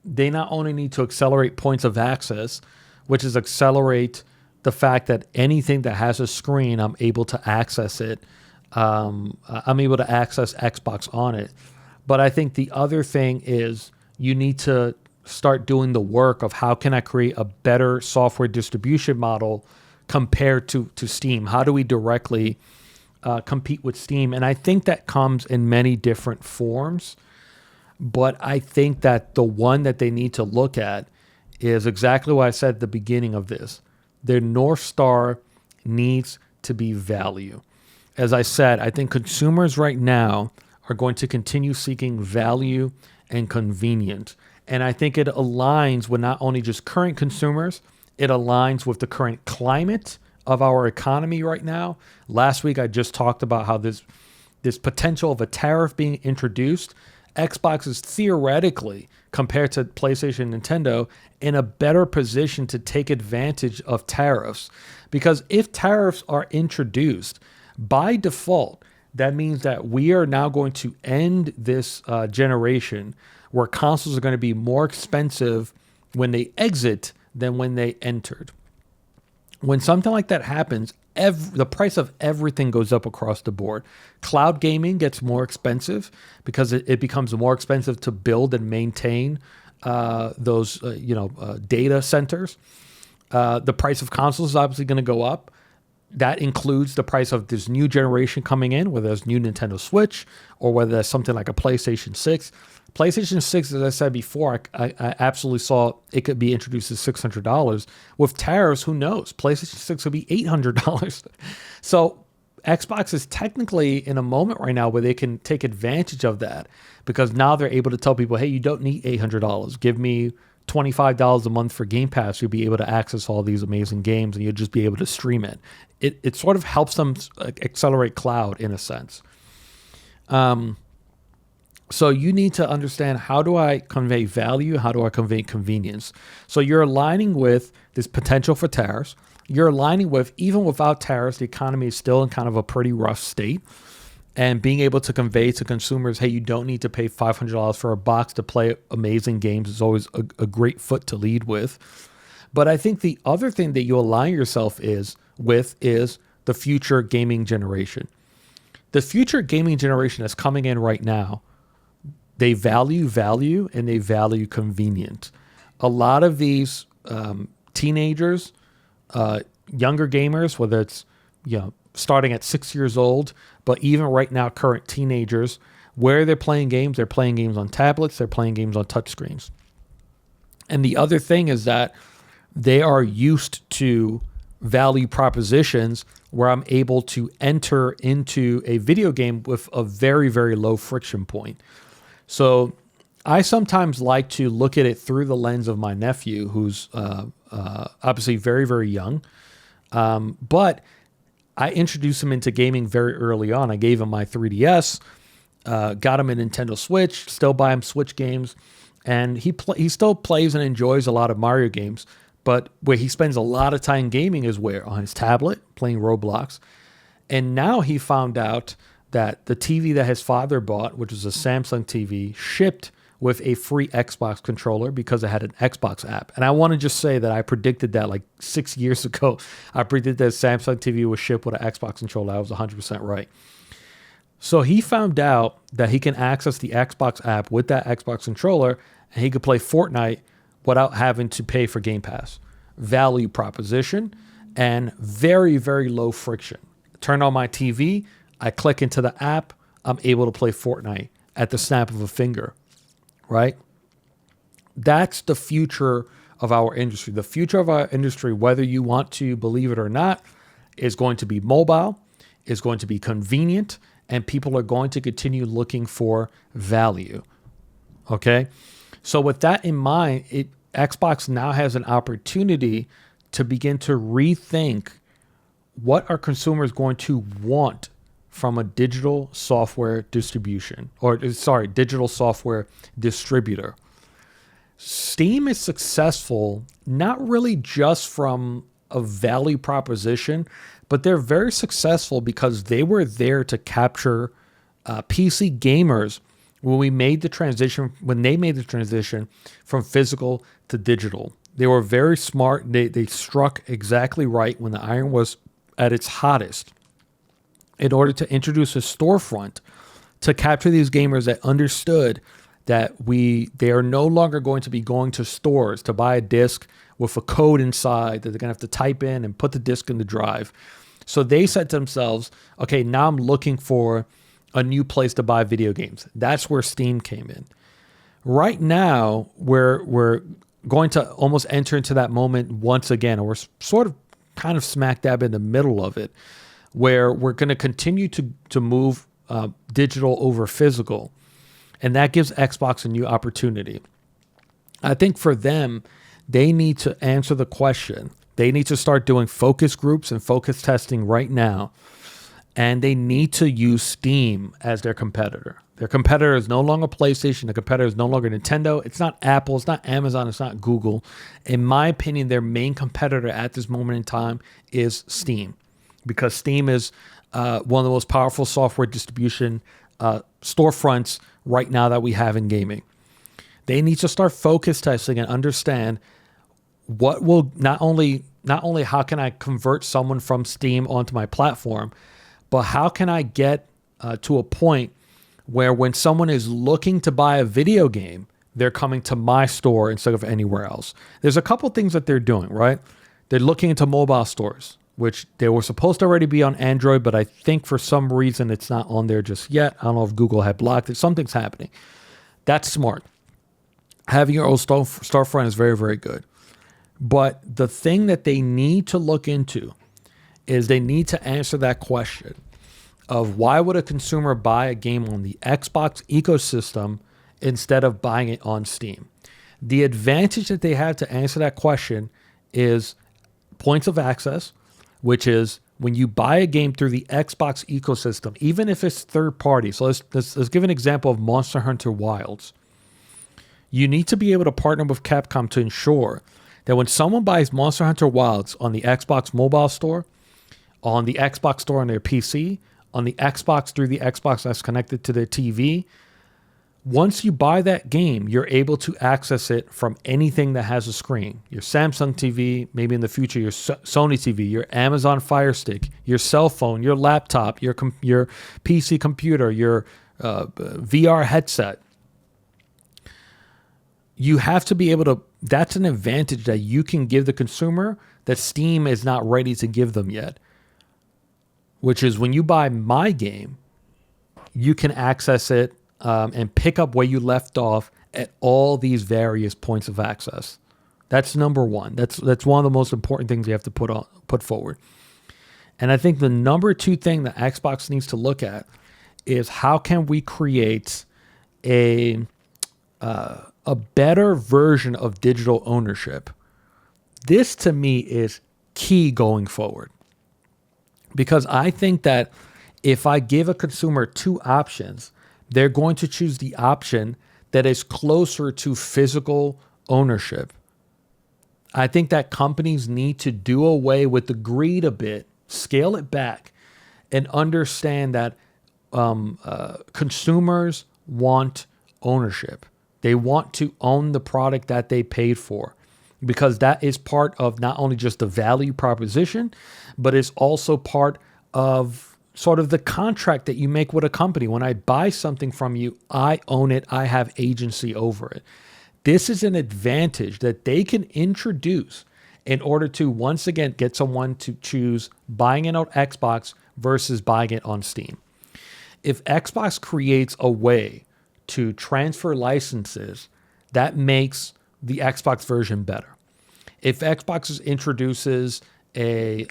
they not only need to accelerate points of access, which is accelerate the fact that anything that has a screen, I'm able to access it. I'm able to access Xbox on it. But I think the other thing is you need to start doing the work of how can I create a better software distribution model compared to Steam? How do we directly compete with Steam? And I think that comes in many different forms. But I think that the one that they need to look at is exactly what I said at the beginning of this. Their North Star needs to be value. As I said, I think consumers right now are going to continue seeking value and convenience. And I think it aligns with not only just current consumers, it aligns with the current climate of our economy right now. Last week, I just talked about how this potential of a tariff being introduced, Xbox is theoretically, compared to PlayStation and Nintendo, in a better position to take advantage of tariffs. Because if tariffs are introduced, by default, that means that we are now going to end this generation where consoles are going to be more expensive when they exit than when they entered. When something like that happens, the price of everything goes up across the board. Cloud gaming gets more expensive because it becomes more expensive to build and maintain those data centers. The price of consoles is obviously going to go up. That includes the price of this new generation coming in, whether it's new Nintendo Switch or whether there's something like a PlayStation 6. PlayStation 6, as I said before, I absolutely saw it could be introduced at $600. With tariffs, who knows? PlayStation 6 could be $800. So Xbox is technically in a moment right now where they can take advantage of that, because now they're able to tell people, hey, you don't need $800. Give me $25 a month for Game Pass. You'll be able to access all these amazing games and you'll just be able to stream it. It sort of helps them accelerate cloud in a sense. So you need to understand, how do I convey value? How do I convey convenience? So you're aligning with this potential for tariffs. You're aligning with, even without tariffs, the economy is still in kind of a pretty rough state. And being able to convey to consumers, hey, you don't need to pay $500 for a box to play amazing games is always a great foot to lead with. But I think the other thing that you align yourself with is the future gaming generation. The future gaming generation that's coming in right now, they value value and they value convenience. A lot of these teenagers, younger gamers, whether it's starting at 6 years old, but even right now, current teenagers, where they're playing games on tablets, they're playing games on touchscreens. And the other thing is that they are used to value propositions where I'm able to enter into a video game with a very, very low friction point. So I sometimes like to look at it through the lens of my nephew, who's obviously very, very young. But I introduced him into gaming very early on. I gave him my 3DS, got him a Nintendo Switch, still buy him Switch games. And he still plays and enjoys a lot of Mario games. But where he spends a lot of time gaming is where? On his tablet, playing Roblox. And now he found out that the TV that his father bought, which was a Samsung TV, shipped with a free Xbox controller because it had an Xbox app. And I want to just say that I predicted that like 6 years ago. I predicted that Samsung TV was shipped with an Xbox controller. I was 100% right. So he found out that he can access the Xbox app with that Xbox controller, and he could play Fortnite without having to pay for Game Pass. Value proposition and very, very low friction. Turn on my TV, I click into the app, I'm able to play Fortnite at the snap of a finger, right? That's the future of our industry. The future of our industry, whether you want to believe it or not, is going to be mobile, is going to be convenient, and people are going to continue looking for value, okay? So with that in mind, Xbox now has an opportunity to begin to rethink what are consumers going to want from a digital software distribution, digital software distributor. Steam is successful, not really just from a value proposition, but they're very successful because they were there to capture PC gamers when they made the transition from physical to digital. They were very smart. They struck exactly right when the iron was at its hottest in order to introduce a storefront to capture these gamers that understood that they are no longer going to be going to stores to buy a disc with a code inside that they're going to have to type in and put the disc in the drive. So they said to themselves, okay, now I'm looking for a new place to buy video games. That's where Steam came in. Right now, we're going to almost enter into that moment once again, or we're sort of kind of smack dab in the middle of it, where we're going to continue to move digital over physical. And that gives Xbox a new opportunity. I think for them, they need to answer the question. They need to start doing focus groups and focus testing right now and they need to use Steam as their competitor. Their competitor is no longer PlayStation. The competitor is no longer Nintendo. It's not Apple. It's not Amazon. It's not Google. In my opinion, their main competitor at this moment in time is Steam, because Steam is one of the most powerful software distribution storefronts right now that we have in gaming. They need to start focus testing and understand what will not only how can I convert someone from Steam onto my platform, but how can I get to a point where when someone is looking to buy a video game, they're coming to my store instead of anywhere else. There's a couple things that they're doing, right? They're looking into mobile stores, which they were supposed to already be on Android, but I think for some reason it's not on there just yet. I don't know if Google had blocked it. Something's happening. That's smart. Having your own storefront is very, very good. But the thing that they need to look into is they need to answer that question of why would a consumer buy a game on the Xbox ecosystem instead of buying it on Steam? The advantage that they have to answer that question is points of access, which is when you buy a game through the Xbox ecosystem, even if it's third party. So let's give an example of Monster Hunter Wilds. You need to be able to partner with Capcom to ensure that when someone buys Monster Hunter Wilds on the Xbox mobile store, on the Xbox store on their PC, on the Xbox through the Xbox that's connected to their TV, once you buy that game, you're able to access it from anything that has a screen. Your Samsung TV, maybe in the future, your Sony TV, your Amazon Fire Stick, your cell phone, your laptop, your PC computer, your VR headset. You have to be able to, that's an advantage that you can give the consumer that Steam is not ready to give them yet. Which is when you buy my game, you can access it and pick up where you left off at all these various points of access. That's number one. That's one of the most important things you have to put forward. And I think the number two thing that Xbox needs to look at is how can we create a better version of digital ownership. This to me is key going forward. Because I think that if I give a consumer two options, they're going to choose the option that is closer to physical ownership. I think that companies need to do away with the greed a bit, scale it back, and understand that consumers want ownership. They want to own the product that they paid for, because that is part of not only just the value proposition, but it's also part of sort of the contract that you make with a company. When I buy something from you, I own it. I have agency over it. This is an advantage that they can introduce in order to, once again, get someone to choose buying it on Xbox versus buying it on Steam. If Xbox creates a way to transfer licenses, that makes the Xbox version better. If Xbox introduces a,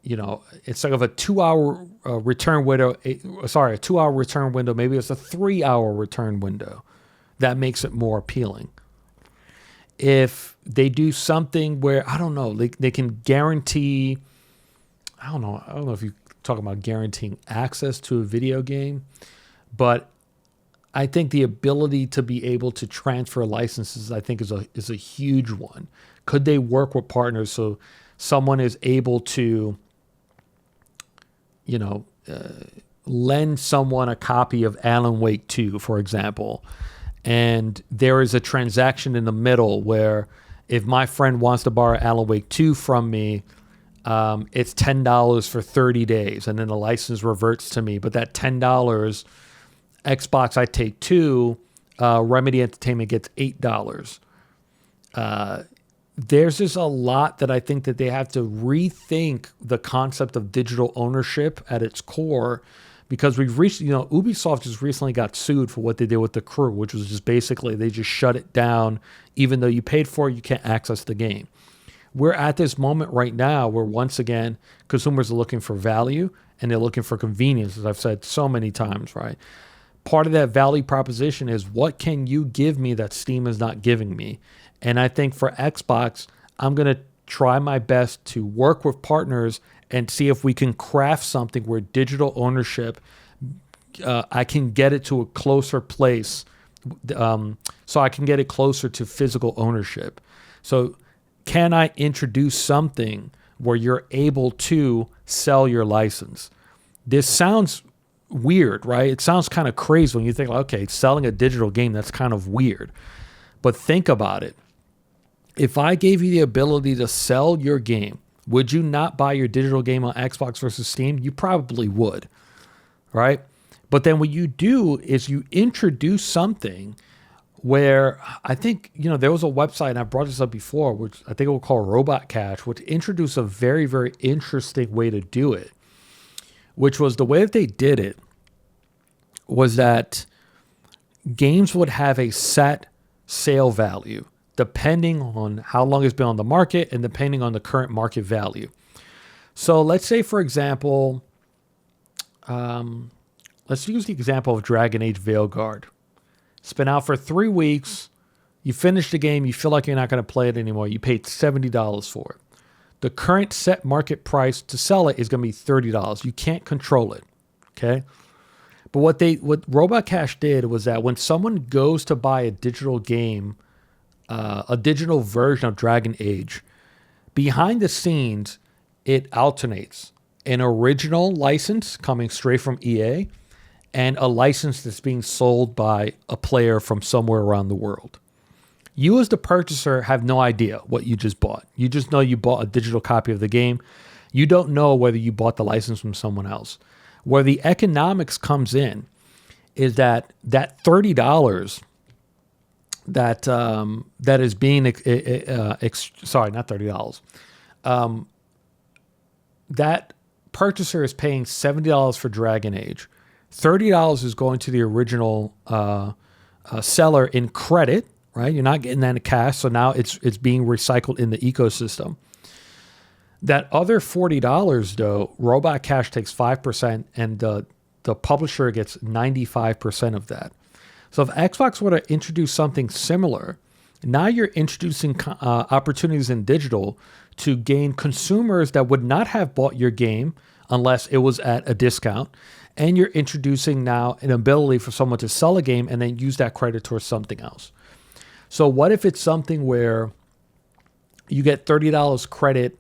instead of a 2-hour return window, a 2-hour return window, maybe it's a 3-hour return window, that makes it more appealing. If they do something where, I don't know, they can guarantee, I don't know if you talk about guaranteeing access to a video game, but I think the ability to be able to transfer licenses, I think, is a huge one. Could they work with partners so someone is able to, lend someone a copy of Alan Wake 2, for example, and there is a transaction in the middle where if my friend wants to borrow Alan Wake 2 from me, it's $10 for 30 days, and then the license reverts to me. But that $10, Xbox, I take 2, Remedy Entertainment gets $8. There's just a lot that I think that they have to rethink the concept of digital ownership at its core, because we've reached, Ubisoft just recently got sued for what they did with The Crew, which was just basically they just shut it down. Even though you paid for it, you can't access the game. We're at this moment right now where, once again, consumers are looking for value and they're looking for convenience, as I've said so many times, right? Part of that value proposition is, what can you give me that Steam is not giving me? And I think for Xbox, I'm going to try my best to work with partners and see if we can craft something where digital ownership, I can get it to a closer place, so I can get it closer to physical ownership. So can I introduce something where you're able to sell your license? This sounds weird, right? It sounds kind of crazy when you think, like, okay, selling a digital game, that's kind of weird. But think about it. If I gave you the ability to sell your game, would you not buy your digital game on Xbox versus Steam? You probably would, right? But then what you do is you introduce something where I think, there was a website, and I brought this up before, which I think it was called Robot Cash, which introduced a very, very interesting way to do it, which was the way that they did it was that games would have a set sale value depending on how long it's been on the market and depending on the current market value. So let's say, for example, let's use the example of Dragon Age Veilguard. It's been out for 3 weeks. You finish the game. You feel like you're not going to play it anymore. You paid $70 for it. The current set market price to sell it is going to be $30. You can't control it. Okay. But what Robot Cash did was that when someone goes to buy a digital game, a digital version of Dragon Age, behind the scenes, it alternates an original license coming straight from EA and a license that's being sold by a player from somewhere around the world. You as the purchaser have no idea what you just bought. You just know you bought a digital copy of the game. You don't know whether you bought the license from someone else. Where the economics comes in is that $30 that is being not $30. That purchaser is paying $70 for Dragon Age. $30 is going to the original seller in credit, right? You're not getting that in cash, so now it's being recycled in the ecosystem. That other $40, though, Robot Cash takes 5%, and the publisher gets 95% of that. So if Xbox were to introduce something similar, now you're introducing opportunities in digital to gain consumers that would not have bought your game unless it was at a discount. And you're introducing now an ability for someone to sell a game and then use that credit towards something else. So what if it's something where you get $30 credit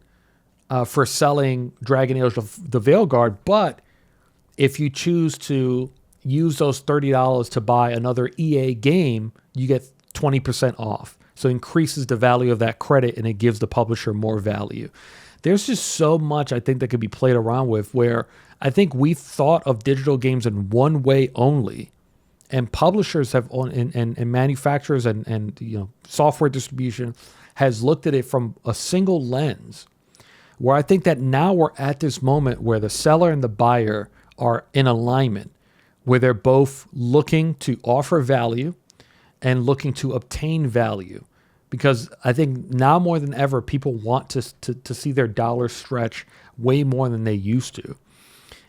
for selling Dragon Age the Veilguard, but if you choose to use those $30 to buy another EA game, you get 20% off. So it increases the value of that credit and it gives the publisher more value. There's just so much I think that could be played around with, where I think we've thought of digital games in one way only, and publishers have and manufacturers and software distribution has looked at it from a single lens, where I think that now we're at this moment where the seller and the buyer are in alignment, where they're both looking to offer value and looking to obtain value. Because I think now more than ever, people want to see their dollar stretch way more than they used to.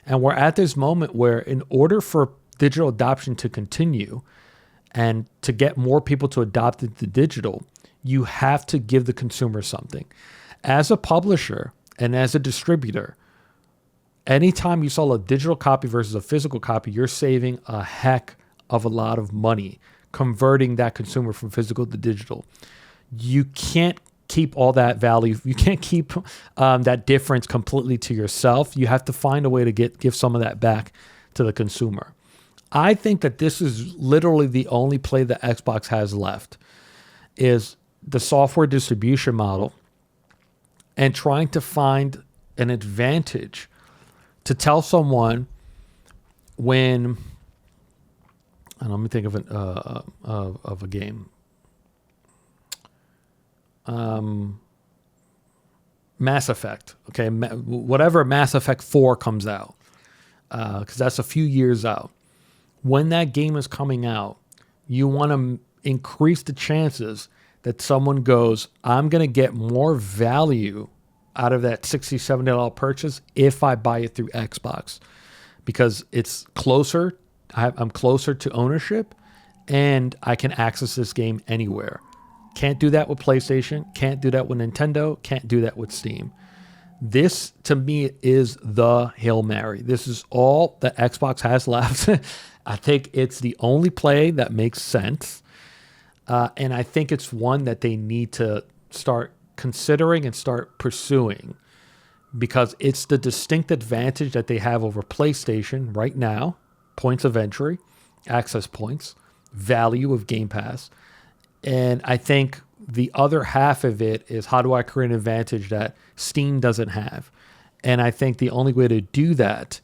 And we're at this moment where in order for digital adoption to continue and to get more people to adopt into digital, you have to give the consumer something. As a publisher and as a distributor, anytime you sell a digital copy versus a physical copy, you're saving a heck of a lot of money converting that consumer from physical to digital. You can't keep all that value. You can't keep that difference completely to yourself. You have to find a way to give some of that back to the consumer. I think that this is literally the only play that Xbox has left, is the software distribution model and trying to find an advantage to tell someone when, let me think of a game. Mass Effect, okay, whatever Mass Effect 4 comes out, because that's a few years out. When that game is coming out, you want to increase the chances that someone goes, I'm going to get more value out of that $60, $70 purchase if I buy it through Xbox, because it's closer. I'm closer to ownership, and I can access this game anywhere. Can't do that with PlayStation. Can't do that with Nintendo. Can't do that with Steam. This, to me, is the Hail Mary. This is all that Xbox has left. I think it's the only play that makes sense. And I think it's one that they need to start considering and start pursuing, because it's the distinct advantage that they have over PlayStation right now: points of entry, access points, value of Game Pass. And I think the other half of it is, how do I create an advantage that Steam doesn't have? And I think the only way to do that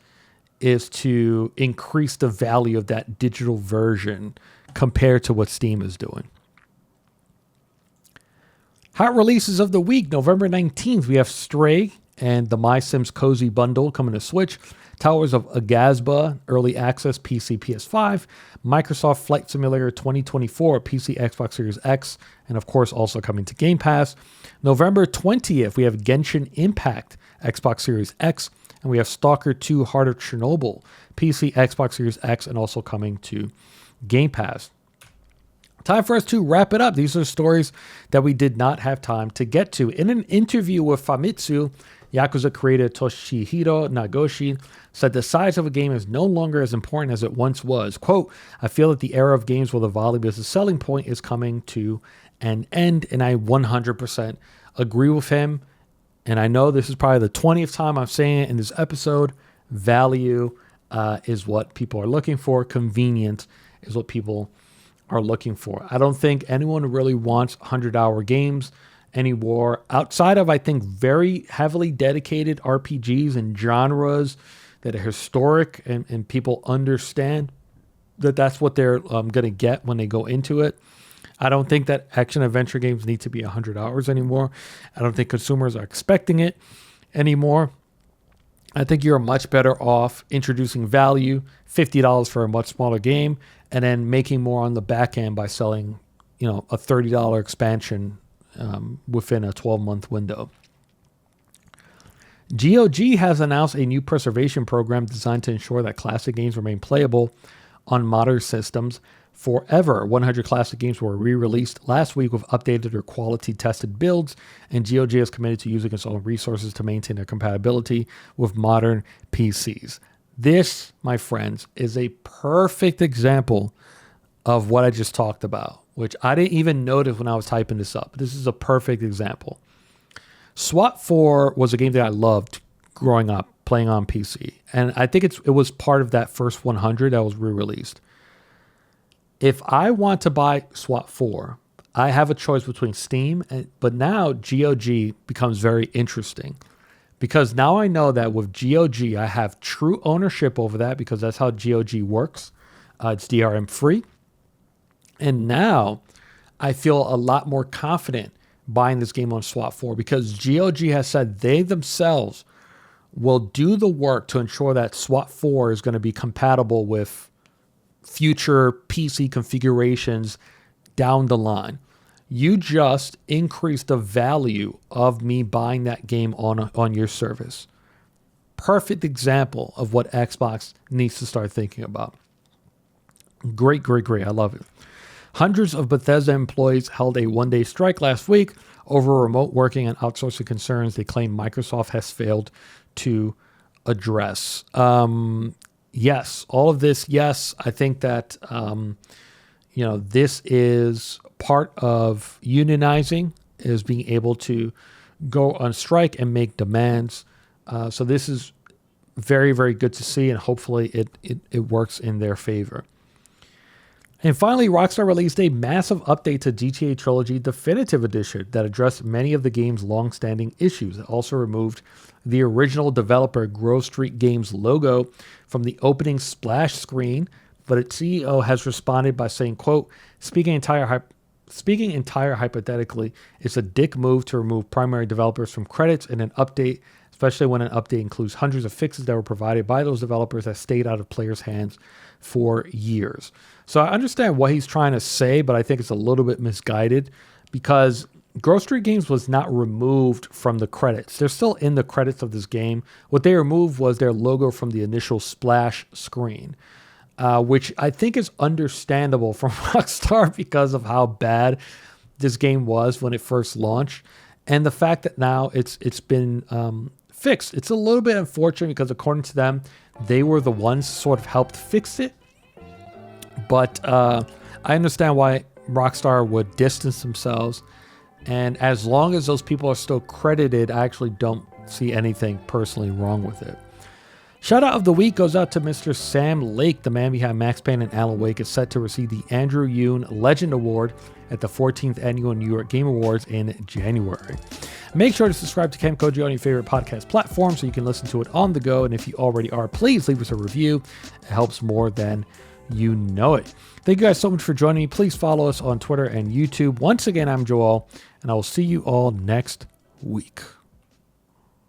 is to increase the value of that digital version compared to what Steam is doing. Hot releases of the week. November 19th, we have Stray and the My Sims Cozy Bundle coming to Switch. Towers of Agasba, Early Access, PC, PS5. Microsoft Flight Simulator 2024, PC, Xbox Series X, and of course also coming to Game Pass. November 20th, we have Genshin Impact, Xbox Series X, and we have Stalker 2 Heart of Chernobyl, PC, Xbox Series X, and also coming to Game Pass. Time for us to wrap it up. These are stories that we did not have time to get to. In an interview with Famitsu, Yakuza creator Toshihiro Nagoshi said the size of a game is no longer as important as it once was. Quote, I feel that the era of games where the volume is the selling point is coming to an end, and I 100% agree with him. And I know this is probably the 20th time I'm saying it in this episode. Value is what people are looking for. Convenience is what people are looking for. I don't think anyone really wants 100-hour games anymore, outside of, I think, very heavily dedicated RPGs and genres that are historic and people understand that that's what they're going to get when they go into it. I don't think that action adventure games need to be 100 hours anymore. I don't think consumers are expecting it anymore. I think you're much better off introducing value, $50 for a much smaller game, and then making more on the back end by selling, a $30 expansion within a 12-month window. GOG has announced a new preservation program designed to ensure that classic games remain playable on modern systems forever. 100 classic games were re-released last week with updated or quality-tested builds, and GOG is committed to using its own resources to maintain their compatibility with modern PCs. This, my friends, is a perfect example of what I just talked about, which I didn't even notice when I was typing this up. This is a perfect example. SWAT 4 was a game that I loved growing up, playing on PC. And I think it was part of that first 100 that was re-released. If I want to buy SWAT 4, I have a choice between Steam, but now GOG becomes very interesting. Because now I know that with GOG, I have true ownership over that, because that's how GOG works. It's DRM free. And now I feel a lot more confident buying this game on SWAT 4, because GOG has said they themselves will do the work to ensure that SWAT 4 is going to be compatible with future PC configurations down the line. You just increase the value of me buying that game on your service. Perfect example of what Xbox needs to start thinking about. Great. I love it. Hundreds of Bethesda employees held a one-day strike last week over remote working and outsourcing concerns they claim Microsoft has failed to address. Yes, all of this, yes. I think that, this is part of unionizing, is being able to go on strike and make demands. So this is very, very good to see, and hopefully it works in their favor. And finally, Rockstar released a massive update to GTA Trilogy Definitive Edition that addressed many of the game's long-standing issues. It also removed the original developer Grove Street Games logo from the opening splash screen, but its CEO has responded by saying, quote, speaking entire hypothetically, it's a dick move to remove primary developers from credits in an update, especially when an update includes hundreds of fixes that were provided by those developers that stayed out of players' hands for years. So I understand what he's trying to say, but I think it's a little bit misguided, because Grove Street Games was not removed from the credits. They're still in the credits of this game. What they removed was their logo from the initial splash screen, which I think is understandable from Rockstar because of how bad this game was when it first launched, and the fact that now it's been fixed. It's a little bit unfortunate because according to them, they were the ones sort of helped fix it. But I understand why Rockstar would distance themselves. And as long as those people are still credited, I actually don't see anything personally wrong with it. Shout out of the week goes out to Mr. Sam Lake. The man behind Max Payne and Alan Wake is set to receive the Andrew Yoon Legend Award at the 14th Annual New York Game Awards in January. Make sure to subscribe to Camp Koji on your favorite podcast platform so you can listen to it on the go. And if you already are, please leave us a review. It helps more than you know it. Thank you guys so much for joining me. Please follow us on Twitter and YouTube. Once again, I'm Joel, and I will see you all next week.